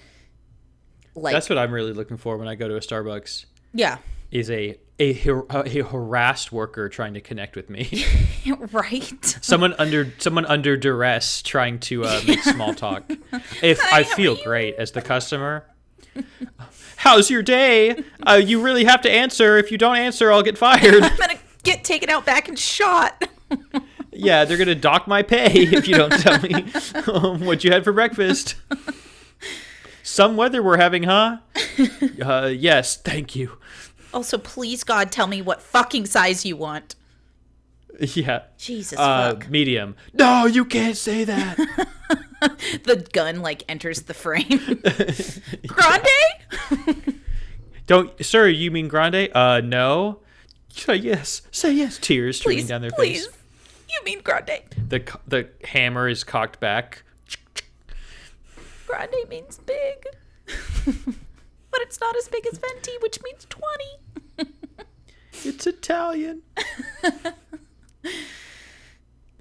like, that's what I'm really looking for when I go to a Starbucks. Yeah. Is a harassed worker trying to connect with me. Right. Someone under duress trying to make small talk. If I feel great as the customer. How's your day? You really have to answer. If you don't answer, I'll get fired. I'm gonna get taken out back and shot. Yeah, they're gonna dock my pay if you don't tell me what you had for breakfast. Some weather we're having, huh? Yes, thank you. Also, please, God, tell me what fucking size you want. Yeah. Jesus fuck. Medium. No, you can't say that. The gun like enters the frame. Grande? Don't, sir, you mean grande? No. Say yes. Say yes. Tears streaming Please, down their please. face. You mean grande? The hammer is cocked back. Grande means big. But it's not as big as venti, which means 20. It's Italian.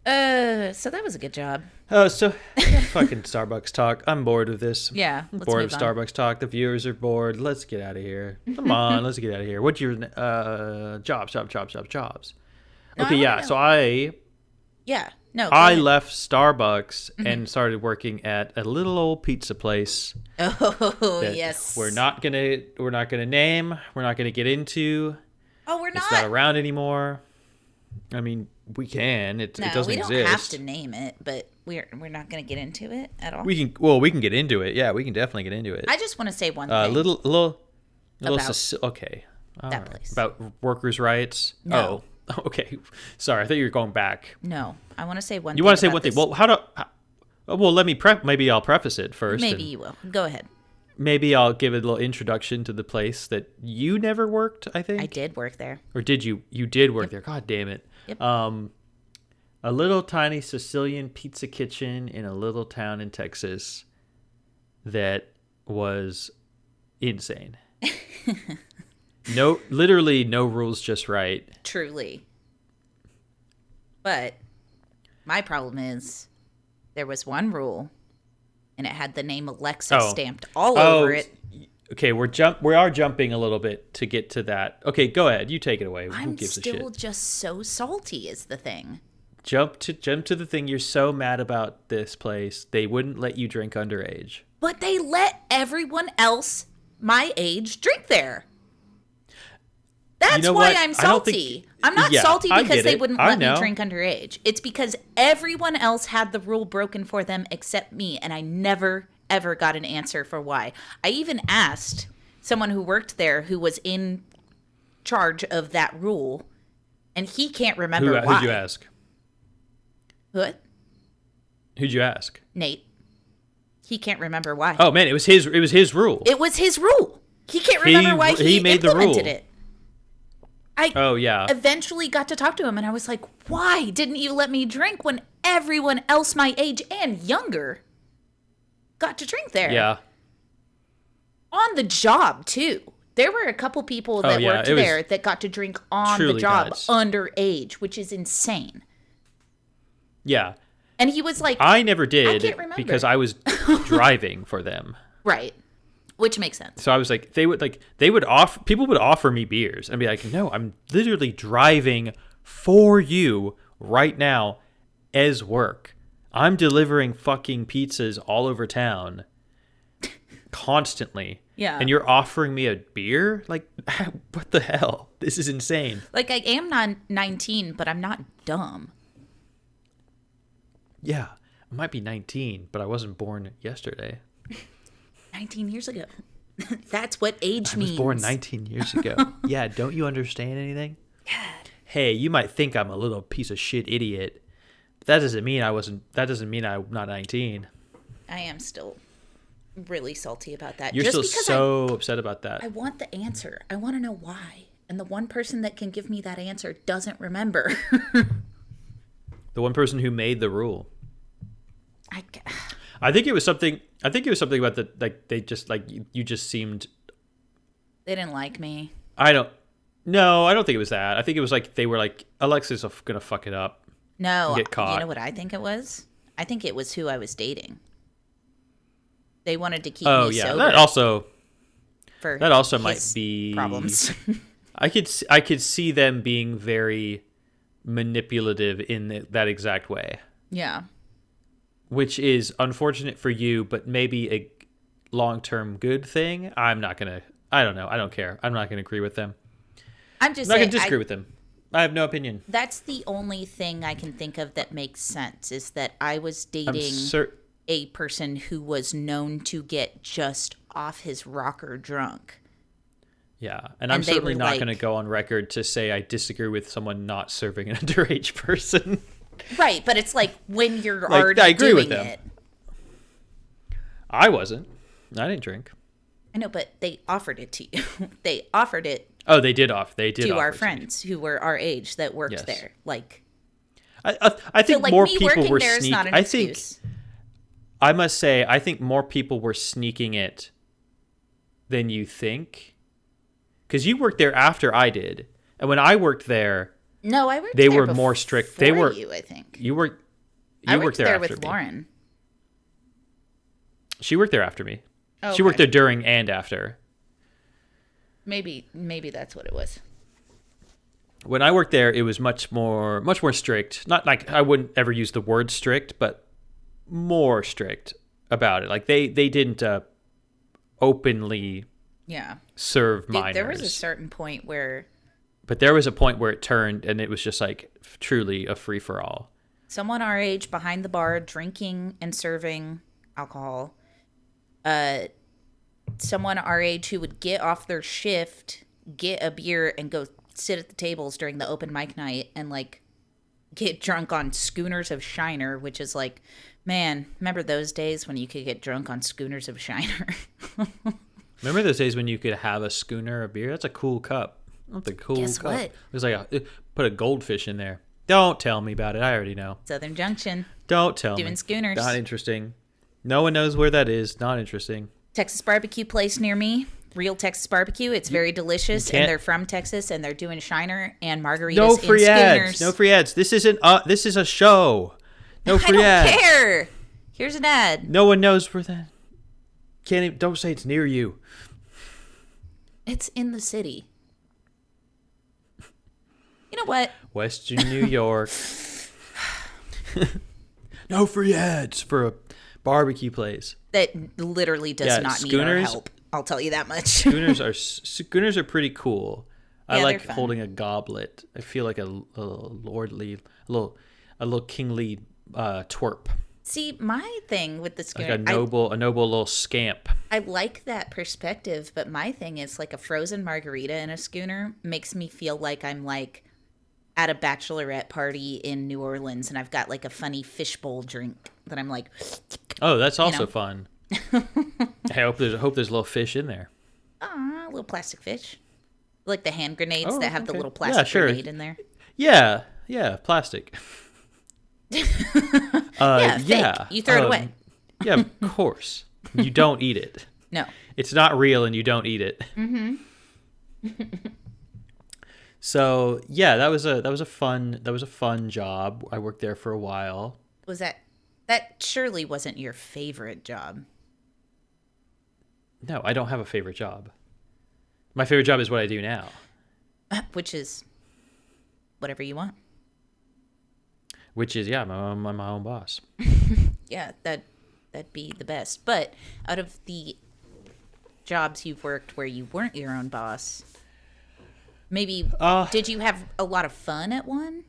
So that was a good job. Oh, so fucking Starbucks talk. I'm bored of this. Yeah, I'm let's bored of move on. Starbucks talk. The viewers are bored. Let's get out of here. Come on, let's get out of here. What's your jobs? No, Okay, I yeah. wanna So know. I No. Go I ahead. left Starbucks and started working at a little old pizza place. Oh, that yes. We're not gonna name. We're not gonna get into. Oh, we're It's not. not around anymore. I mean, we can. It doesn't we don't exist. have to name it, but we're not going to get into it at all. We can. Well, we can get into it. Yeah, we can definitely get into it. I just want to say one thing. Little About okay. All that right. place. About workers' rights. No. Oh, okay. Sorry, I thought you were going back. No, I want to say one. You thing want to say about one thing? this. Well, well, let me maybe I'll preface it first. Maybe and you will. Go ahead. maybe I'll give it a little introduction to the place that you never worked. I think I did work there. Or did you? You did work there. God damn it. Yep. A little tiny Sicilian pizza kitchen in a little town in Texas that was insane. Literally no rules, just right. Truly. But my problem is there was one rule, and it had the name Alexa Oh. stamped all over it. Okay, we are jumping a little bit to get to that. Okay, go ahead. You take it away. Who I'm gives a still shit? just so salty is the thing. Jump to the thing. You're so mad about this place. They wouldn't let you drink underage. But they let everyone else my age drink there. That's know why what? I'm I don't think- salty. I'm not Yeah, salty I because get they it. wouldn't I let me know. drink underage. It's because everyone else had the rule broken for them except me, and I never, ever got an answer for why. I even asked someone who worked there who was in charge of that rule, and he can't remember why. Who'd you ask? What? Who'd you ask? Nate. He can't remember why. Oh man, it was his rule. It was his rule. He can't remember why he made the implemented rule. it. I Oh yeah. eventually got to talk to him, and I was like, why didn't you let me drink when everyone else my age and younger got to drink there? Yeah. On the job, too. There were a couple people that yeah, worked it was there that got to drink on the truly job nuts. underage, which is insane. Yeah. And he was like, I never did can't remember. because I was driving for them. right. Which makes sense. So I was like, people would offer me beers and be like, no, I'm literally driving for you right now as work. I'm delivering fucking pizzas all over town constantly. Yeah. And you're offering me a beer? Like, what the hell? This is insane. Like, I am not 19, but I'm not dumb. Yeah. I might be 19, but I wasn't born yesterday. 19 years ago. That's what age I means. was born 19 years ago. Yeah, don't you understand anything? Hey, you might think I'm a little piece of shit idiot. But that doesn't mean I'm not 19. I am still really salty about that. You're Just still because so upset about that. I want the answer. I want to know why. And the one person that can give me that answer doesn't remember. The one person who made the rule. I I think it was something about the, like, they just, like, you just seemed, They didn't like me. I don't think it was that. I think it was like, they were like, Alexa's gonna fuck it up. No. Get caught. You know what I think it was? I think it was who I was dating. They wanted to keep Oh me yeah, sober that also for might his be problems. I could see them being very manipulative in that exact way, yeah. which is unfortunate for you, but maybe a long-term good thing. I don't know. I don't care. I'm not going to agree with them. I'm just I'm not saying, going to disagree with them. I have no opinion. that's the only thing I can think of that makes sense is that I was dating a person who was known to get just off his rocker drunk. Yeah, and I'm And they certainly were not like- going to go on record to say I disagree with someone not serving an underage person. Right, but it's like when you're Like, already I agree doing with them. it. I wasn't. I didn't drink. I know, but they offered it to you. They offered it Oh, they did off. They did to offer our it me. friends who were our age that worked Yes. there. Like, I so think like more me people working were there is not an sneaking. I think excuse. I must say I think more people were sneaking it than you think, because you worked there after I did, and when I worked there, No, I worked they there were more strict. They before were. you, I think. You were. I You worked worked there there after with me. Lauren. She worked there after me. Oh, She worked okay. there during and after. Maybe that's what it was. When I worked there, it was much more strict. Not like I wouldn't ever use the word strict, but more strict about it. Like they didn't openly Yeah. serve Dude, minors. there was a certain point where But there was a point where it turned, and it was just like truly a free for all. someone our age behind the bar drinking and serving alcohol, someone our age who would get off their shift, get a beer, and go sit at the tables during the open mic night and like get drunk on schooners of Shiner, which is like, man, remember those days when you could get drunk on schooners of Shiner? Remember those days when you could have a schooner of beer? That's a cool cup. That's a cool Guess cup. what? It was like put a goldfish in there. Don't tell me about it. I already know. Southern Junction, Don't tell me. doing schooners. Not interesting. No one knows where that is. Not interesting. Texas barbecue place near me. Real Texas barbecue. It's very delicious, can't- and they're from Texas, and they're doing Shiner and margaritas No in free ads. schooners. No free ads. This isn't. This is a show. No I free don't ads. care. Here's an ad. No one knows where that. Can't even, don't say it's near you. It's in the city. You know what? Western New York. No free ads for a barbecue place. That literally does Yeah, not need our schooners- help. I'll tell you that much. Schooners are pretty cool. Yeah, I they're like fun. holding a goblet. I feel like a lordly, a little kingly twerp, See, my thing with the like schooner, a noble little scamp. I like that perspective, but my thing is like a frozen margarita in a schooner makes me feel like I'm like at a bachelorette party in New Orleans and I've got like a funny fishbowl drink that I'm like, Oh, that's also know. fun. I hope there's a little fish in there. ah, a little plastic fish. Like the hand grenades Oh, that have the okay. little Yeah, plastic sure. grenade in there. Yeah, plastic. Yeah, fake. You throw it away. Yeah, of course. You don't eat it. No. It's not real, and you don't eat it. Mm-hmm. So yeah, that was a fun job. I worked there for a while. Was that surely wasn't your favorite job? No, I don't have a favorite job. My favorite job is what I do now. Which is whatever you want. Which is, yeah, I'm my own boss. Yeah, that'd be the best. But out of the jobs you've worked where you weren't your own boss, maybe did you have a lot of fun at one?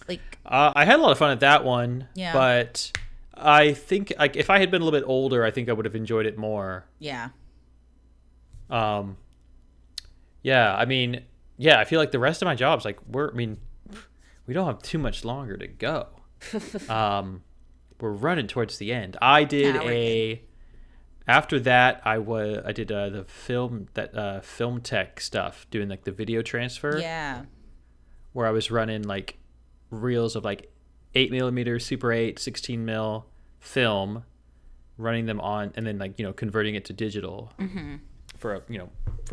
Like, I had a lot of fun at that one. Yeah. But I think like if I had been a little bit older, I think I would have enjoyed it more. yeah. Yeah, I mean, yeah, I feel like the rest of my jobs, like we don't have too much longer to go. We're running towards the end. I did Nah, we're after that I did the film tech stuff, doing like the video transfer, Yeah. where I was running like reels of like 8mm, Super 8, 16 mil film, running them on, and then like converting it to digital for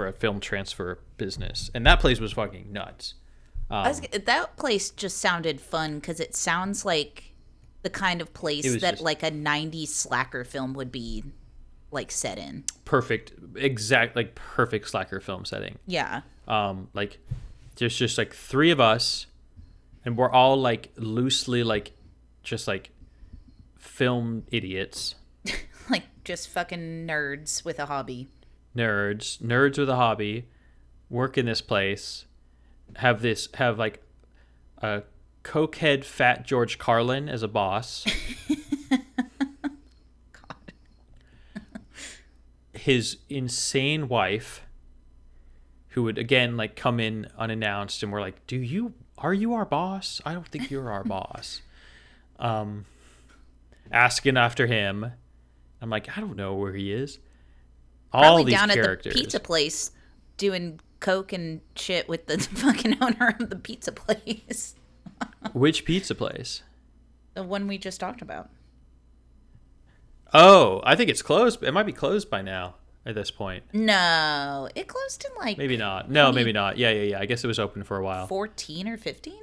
a film transfer business. And that place was fucking nuts. That place just sounded fun because it sounds like the kind of It place was that just- like a 90s slacker film would be like set in. Perfect slacker film setting. Yeah. Like there's just like three of us, and we're all like loosely like just like film idiots, Like just fucking nerds with a hobby. nerds with a hobby, work in this place, have like a cokehead fat George Carlin as a boss. His insane wife, who would again like come in unannounced, and we're like, are you our boss? I don't think you're our boss. Asking after him. I'm like, I don't know where he is. All these down characters. At the pizza place doing coke and shit with the fucking owner of the pizza place. Which pizza place? The one we just talked about. Oh, I think it's closed. It might be closed by now at this point. No, it closed in like maybe not. No, maybe not. Yeah. I guess it was open for a while. 14 or 15?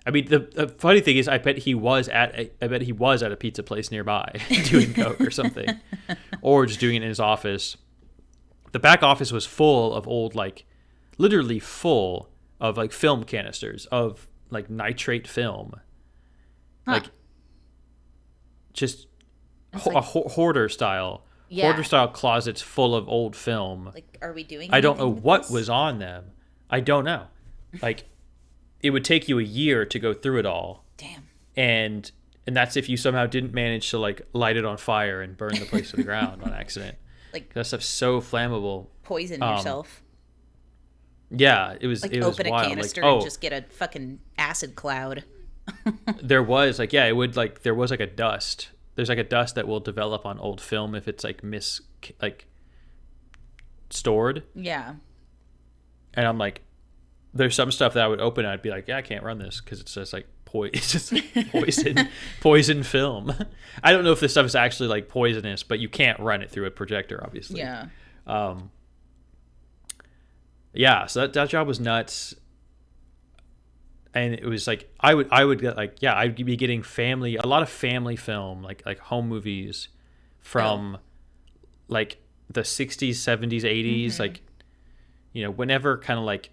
I mean, the funny thing is, I bet he was at a pizza place nearby doing coke or something, or just doing it in his office. The back office was full of old, like, literally full of like film canisters of like nitrate film, like just hoarder style closets full of old film. Like, are we doing? I don't know what was on them. I don't know. Like, it would take you a year to go through it all. Damn. And that's if you somehow didn't manage to like light it on fire and burn the place to the ground on accident. Like, that stuff's so flammable. Poison yourself. Yeah, it was. Like, it was open wild. a canister like, and just get a fucking acid cloud. There was like, it would like, there was like a dust. There's like a dust that will develop on old film if it's like stored. Yeah. And I'm like, there's some stuff that I would open and I'd be like, yeah, I can't run this because it's just like it's just like poison film. I don't know if this stuff is actually like poisonous, but you can't run it through a projector, obviously. Yeah. Yeah, so that job was nuts. And it was like I would get like, yeah, I'd be getting a lot of family film, like home movies from like the 60s, 70s, 80s, like, you know, whenever kind of like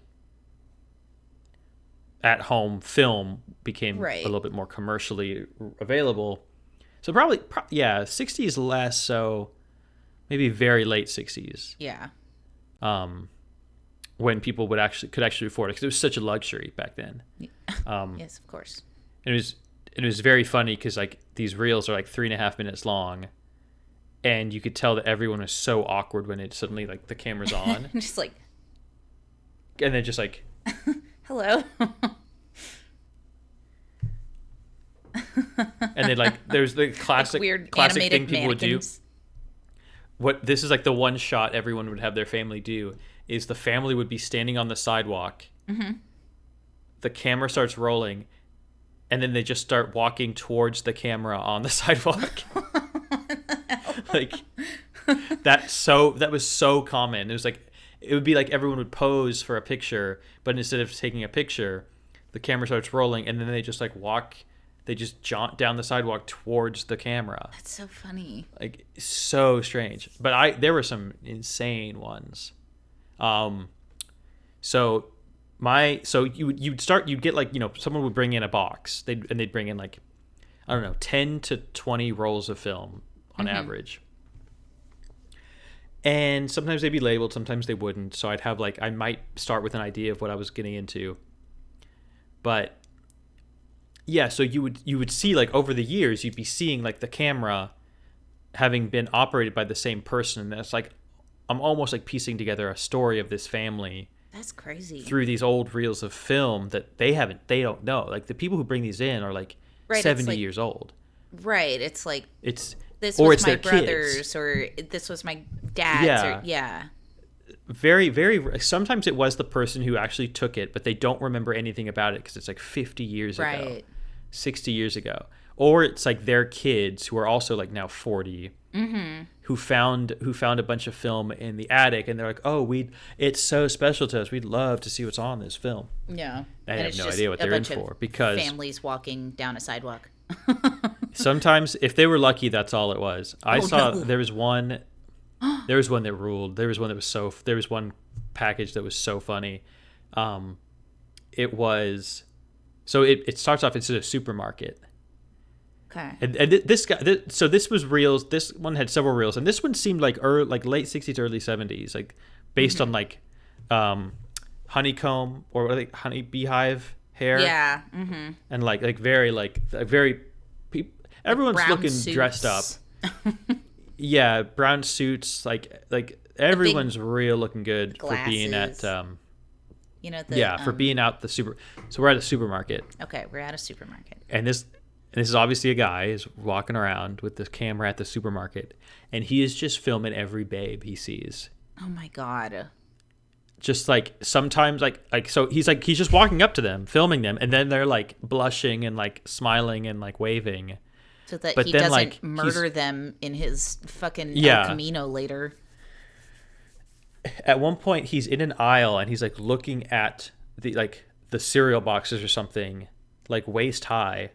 at home film became a little bit more commercially available. So probably 60s less so, maybe very late 60s. Yeah. When people could actually afford it, because it was such a luxury back then. Yes, of course. And it was very funny because like these reels are like 3.5 minutes long, and you could tell that everyone was so awkward when it suddenly like the camera's on. Just like, and then just like, hello. And then like there's the classic like weird classic animated thing people mannequins. would do. This is like the one shot everyone would have their family do, is the family would be standing on the sidewalk. Mm-hmm. The camera starts rolling, and then they just start walking towards the camera on the sidewalk. Like that was so common. It would be like everyone would pose for a picture, but instead of taking a picture, the camera starts rolling, and then they just like walk. They just jaunt down the sidewalk towards the camera. That's so funny. Like, so strange. But there were some insane ones. So you'd get like, you know, someone would bring in a box. They'd bring in like, I don't know, 10 to 20 rolls of film on average. And sometimes they'd be labeled, sometimes they wouldn't. So I'd have like, I might start with an idea of what I was getting into. But yeah, so you would see like over the years, you'd be seeing like the camera having been operated by the same person. And that's like, I'm almost like piecing together a story of this family. That's crazy. Through these old reels of film that they don't know. Like the people who bring these in are like 70 years old. Right. It's like, this was my brother's, or this was my dad's. Very, very. Sometimes it was the person who actually took it, but they don't remember anything about it because it's like 50 years ago, 60 years ago. Or it's like their kids who are also like now 40, who found a bunch of film in the attic, and they're like, "Oh, it's so special to us. We'd love to see what's on this film." Yeah, I have no idea what they're in for, because families walking down a sidewalk. Sometimes, if they were lucky, that's all it was. There was one. There was one that ruled. There was one package that was so funny. It starts off, it's a supermarket. Okay. And this guy, so this was reels. This one had several reels, and this one seemed like late 60s, early 70s, like based on like honeycomb or like honey beehive hair. Yeah. And like very everyone's brown looking suits. dressed up. Yeah, brown suits, like everyone's real looking good for being at You know, the Yeah, for being out So we're at a supermarket, Okay, we're at a supermarket. and this is obviously a guy is walking around with the camera at the supermarket, and he is just filming every babe he sees. Oh my god. Just like sometimes so he's just walking up to them, filming them, and then they're like blushing and like smiling and like waving. So that But he then, doesn't like, murder them in his fucking Yeah. El Camino later. At one point he's in an aisle and he's like looking at the cereal boxes or something, like waist high,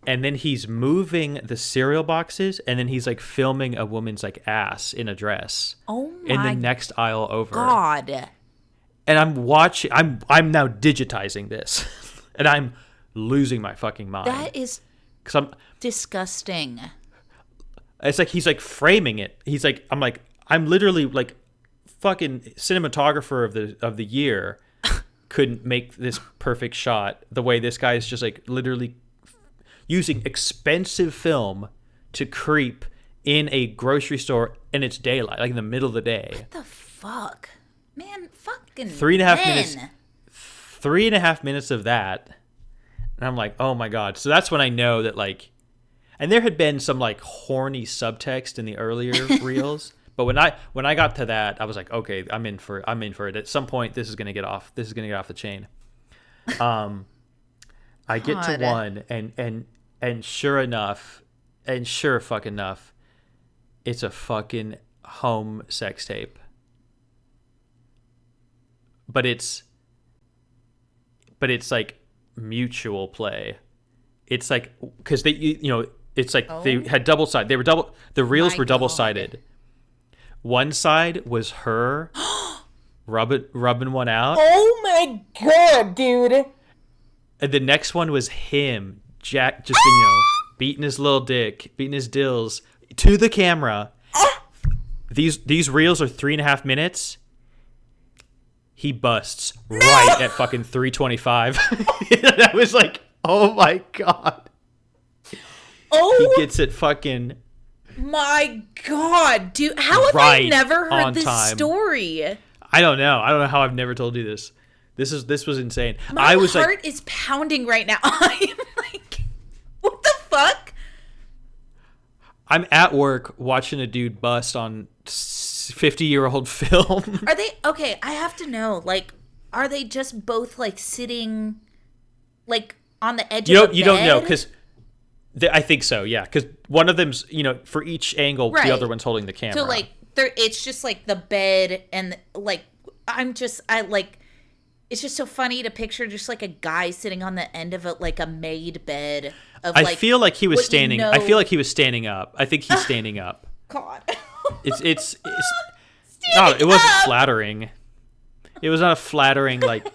and then he's moving the cereal boxes, and then he's like filming a woman's like ass in a dress Oh in the my next aisle over. god. And I'm watching, I'm now digitizing this and I'm losing my fucking mind. That is 'Cause disgusting. it's like he's like framing it. I'm literally like fucking cinematographer of the year couldn't make this perfect shot the way this guy is just like literally using expensive film to creep in a grocery store in its daylight, like in the middle of the day. What the fuck? Man, fucking 3.5 men. minutes. 3.5 minutes of that, and I'm like, oh my god. So that's when I know that like, and there had been some like horny subtext in the earlier reels, but when I got to that, I was like, okay, I'm in for it. At some point, this is gonna get off the chain. I get to God. one, and sure enough, and sure fucking enough, it's a fucking home sex tape. But it's like mutual play. It's like, because it's like they had the reels My were double sided. One side was her rubbing one out, Oh my god, dude. and the next one was him, Jack, just beating his little dick, beating his dills to the camera. These reels are 3.5 minutes. He busts right at fucking 3:25. I was like, oh my god. Oh He gets it fucking my god, dude. How have I right never heard on this time. story? I don't know how I've never told you this. This was insane. My I was heart like, is pounding right now. I am like, what the fuck? I'm at work watching a dude bust on 50-year-old film. Are they okay? I have to know. Like, are they just both like sitting, like on the edge of a bed? You don't know because I think so. Yeah, because one of them's for each angle, Right. the other one's holding the camera. So like, it's just like the bed and like it's just so funny to picture just like a guy sitting on the end of a made bed of I like. feel like he was what you standing. know- I feel like he was standing up. I think he's standing up. God. It's no, it wasn't flattering. It was not a flattering like.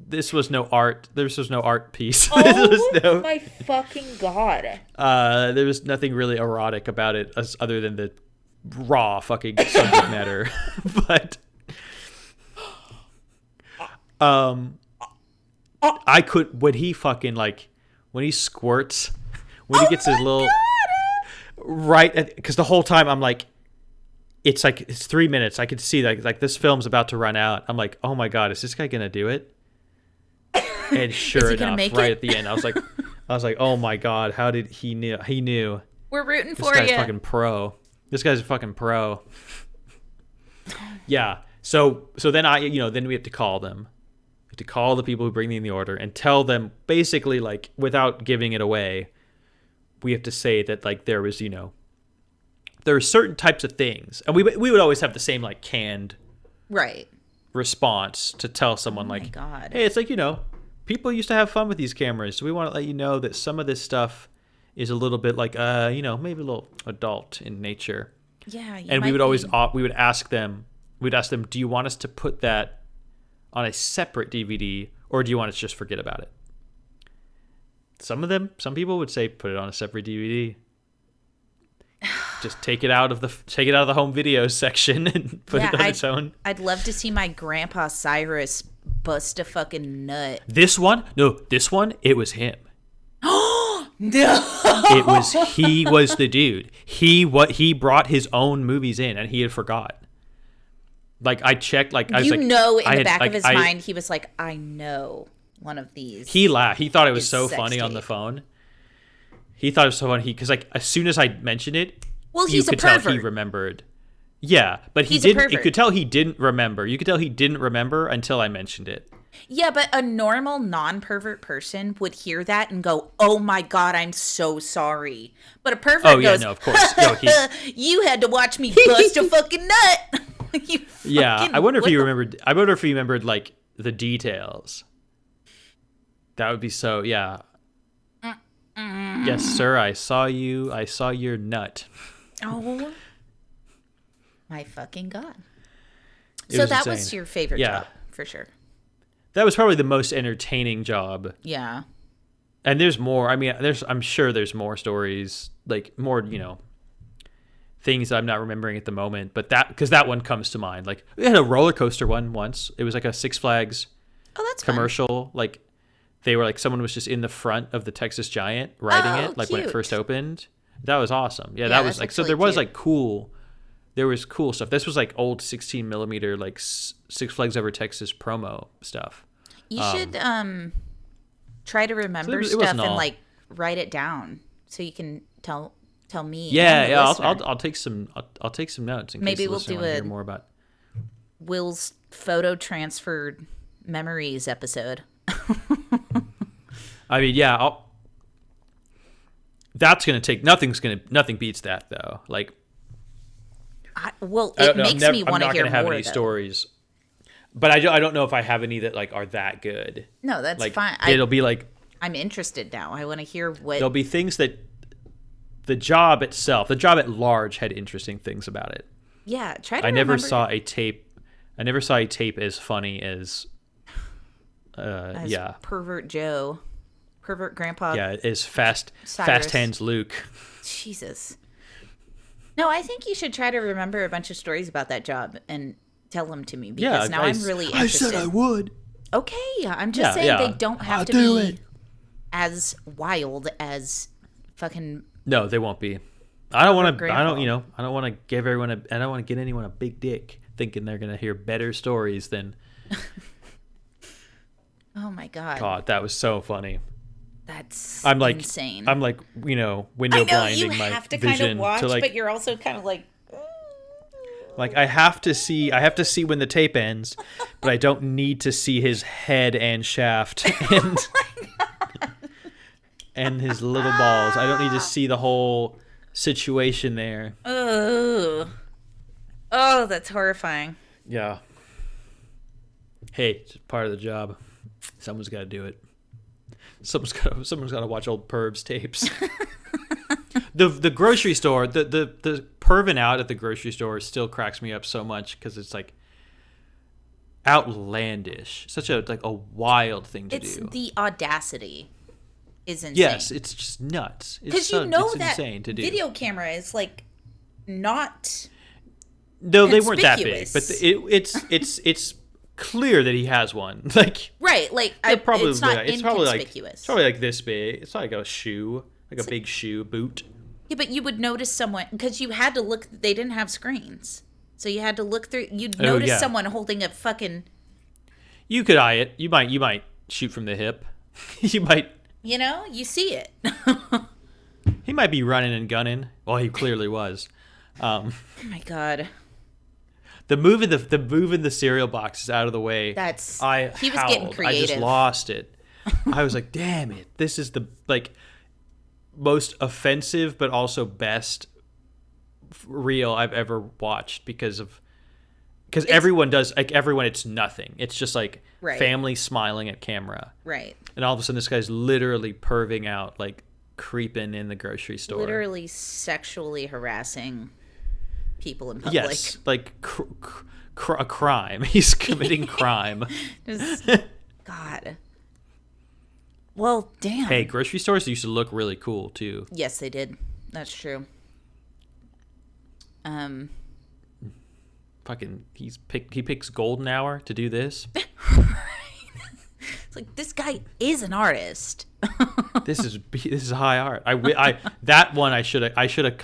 This was no art. This was no art piece. This was no. My fucking god. There was nothing really erotic about it, other than the raw fucking subject matter. But I could when he fucking like when he squirts, when he gets his little right, because the whole time I'm like, it's 3 minutes. I could see like this film's about to run out. I'm like, oh my god, is this guy gonna do it? And sure he gonna enough, make right it? at the end, I was like, oh my god, how did he knew? He knew. We're rooting This for guy's you. fucking pro. This guy's a fucking pro. Yeah. So then then we have to call them. We have to call the people who bring in the order and tell them basically like without giving it away. We have to say that like there was there are certain types of things, and we would always have the same like canned Right. response to tell someone my like, God. hey, it's like people used to have fun with these cameras, so we want to let you know that some of this stuff is a little bit like maybe a little adult in nature. Yeah. And we would always we would ask them, do you want us to put that on a separate DVD, or do you want us to just forget about it? Some people would say put it on a separate DVD. Just take it out of the home video section and put it on its own. I'd love to see my grandpa Cyrus bust a fucking nut. This one, it was him. No. He was the dude. He brought his own movies in, and he had forgot. Like I checked, like I was You like, know, in I the had, back like, of his mind, he was like, I know one of these. He laughed. He thought it was is so sex funny on the tape. phone. He thought it was so funny because like as soon as I mentioned it, Well, you he's a could tell he pervert. remembered. Yeah, but he He's a didn't. You pervert. could tell he didn't remember. You could tell he didn't remember until I mentioned it. Yeah, but a normal non-pervert person would hear that and go, "Oh my god, I'm so sorry." But a pervert Oh yeah, goes, no, of course. No, "You had to watch me bust a fucking nut." You yeah, fucking- I wonder if what he the- remembered. I wonder if he remembered like the details. That would be so. Yeah. Yes, sir. I saw you. I saw your nut. Oh my fucking god! It So was that insane. was your favorite Yeah. job for sure. That was probably the most entertaining job. Yeah. And there's more. I mean, I'm sure there's more stories, like more, things that I'm not remembering at the moment. But because that one comes to mind. Like we had a roller coaster one once. It was like a Six Flags Oh, that's fun. commercial. Like they were like someone was just in the front of the Texas Giant riding Oh, it, like when it cute. first opened. That was awesome. Yeah, Yeah, that was that's like so. actually There was cute. like cool. There was cool stuff. This was like old 16 millimeter like Six Flags Over Texas promo stuff. You should try to remember it stuff wasn't and all- like write it down so you can tell me. Yeah, and the yeah. listener. I'll take some. I'll take some notes. In Maybe case the we'll listener do wanna hear a- more about. Will's photo transferred memories episode. I mean, yeah. That's gonna take. Nothing beats that though. Like Well, I it don't know, makes me want to hear I'm not gonna have more. any Though. stories, but I don't know if I have any that like are that good. No, that's Like fine. it'll be like I'm interested now. I want to hear what. there'll be things that the job itself, the job at large, had interesting things about it. Yeah, try to. I never remember saw a tape. I never saw a tape as funny as. as Yeah, Pervert Joe, pervert grandpa. yeah, as fast Cyrus. hands Luke. Jesus. No, I think you should try to remember a bunch of stories about that job and tell them to me because now I'm really interested. would. Okay, I'm just Yeah, saying yeah. they don't have I'll to do be it. as wild as fucking. No, they won't be. I don't want to. Grandpa. I don't. I don't want to give everyone a. I don't want to get anyone a big dick, thinking they're gonna hear better stories than. Oh my god, God, that was so funny. that's I'm like insane. I'm like window I know blinding you my have to vision kind of watch, to like but you're also kind of like. I have to see when the tape ends, but I don't need to see his head and shaft and and his little balls. I don't need to see the whole situation there. Oh, oh, that's horrifying. Yeah. Hey, it's part of the job. Someone's got to do it. Someone's got to watch old pervs tapes. The grocery store, the perving out at the grocery store still cracks me up so much because it's like outlandish, such a wild thing to It's do. the audacity is insane. Yes, it's just nuts. because It's you know it's that insane to do. video camera is like not. No, they weren't that big, but conspicuous. it's clear that he has one. Like Right, like probably it's not it's probably inconspicuous. like this big. It's like a shoe, like a big shoe boot. Yeah, but you would notice someone because you had to look. They didn't have screens, so you had to look through. You'd notice yeah. someone holding a fucking. You could eye it. You might shoot from the hip. You might. You know, you see it. He might be running and gunning. Well, he clearly was. Oh my god, The moving the cereal boxes out of the way. that's he was getting I just creative. lost it. I was like, damn it! This is the most offensive, but also best reel I've ever watched because everyone does everyone. It's nothing. It's just like Right. family smiling at camera, Right, and all of a sudden this guy's literally perving out, like creeping in the grocery store. literally sexually harassing people in public. Yes, like a crime. He's committing crime. Just- God. Well, damn. Hey, grocery stores used to look really cool too. Yes, they did. That's true. Fucking, he picks Golden Hour to do this. It's like this guy is an artist. This is high art. I should have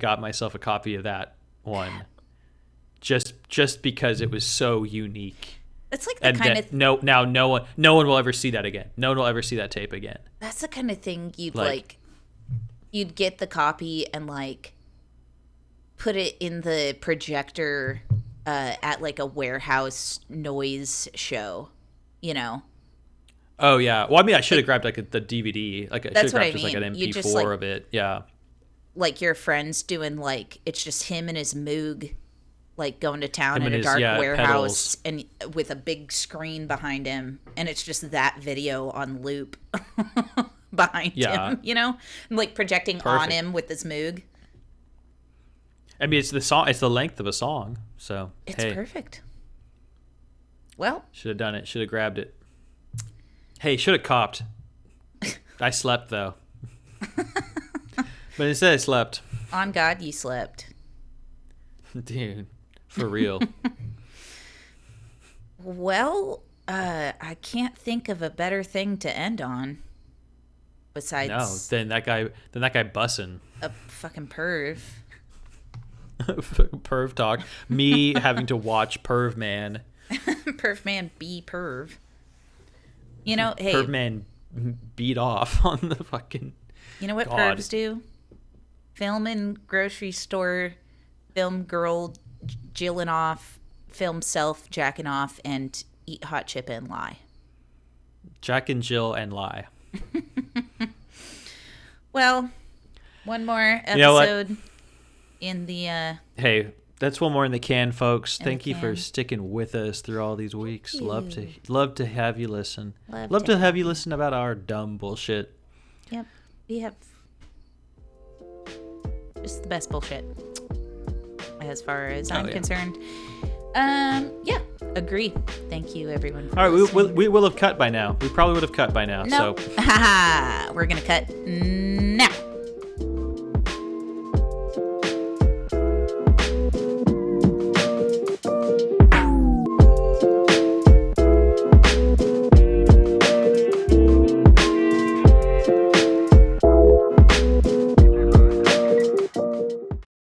got myself a copy of that one, just because it was so unique. It's like the And kind that of no one will ever see that again. No one will ever see that tape again. that's the kind of thing you'd Like- you'd get the copy and like put it in the projector at like a warehouse noise show, you know. Oh yeah. Well, I mean, I should have grabbed like the DVD. Like I should have That's what grabbed I just like mean. an You MP4 just, like- of it. Yeah. Like your friends doing like it's just him and his Moog like going to town Him in and a his, dark yeah, warehouse and with a big screen behind him and it's just that video on loop behind Yeah. him, you know? Like projecting on Perfect. him with his Moog. I mean, it's the song. It's the length of a song. So It's hey, perfect. Well, should have done it. Should have grabbed it. Hey, should have copped. I slept though. But instead I slept. on God you slept. Dude, for real. Well, I can't think of a better thing to end on besides No, then that guy bussing. a fucking perv. Perv talk. Me having to watch Perv Man. Perv man be perv. You know, hey, Perv Man beat off on the fucking. you know what God. pervs do? Film in grocery store, film girl jilling off, film self jacking off, and eat hot chip and lie. Jack and Jill and lie. Well, one more You know what? episode in the Hey, that's one more in the can, folks. In the Thank you for can. sticking with us through all these weeks. you. Love to have you listen. Love Love to to have you listen about our dumb bullshit. Yep. We have just the best bullshit as far as I'm yeah. concerned. Yeah, agree. Thank you, everyone. For All right, listening. we will have cut by now. We probably would have cut by now. No. So Haha. We're going to cut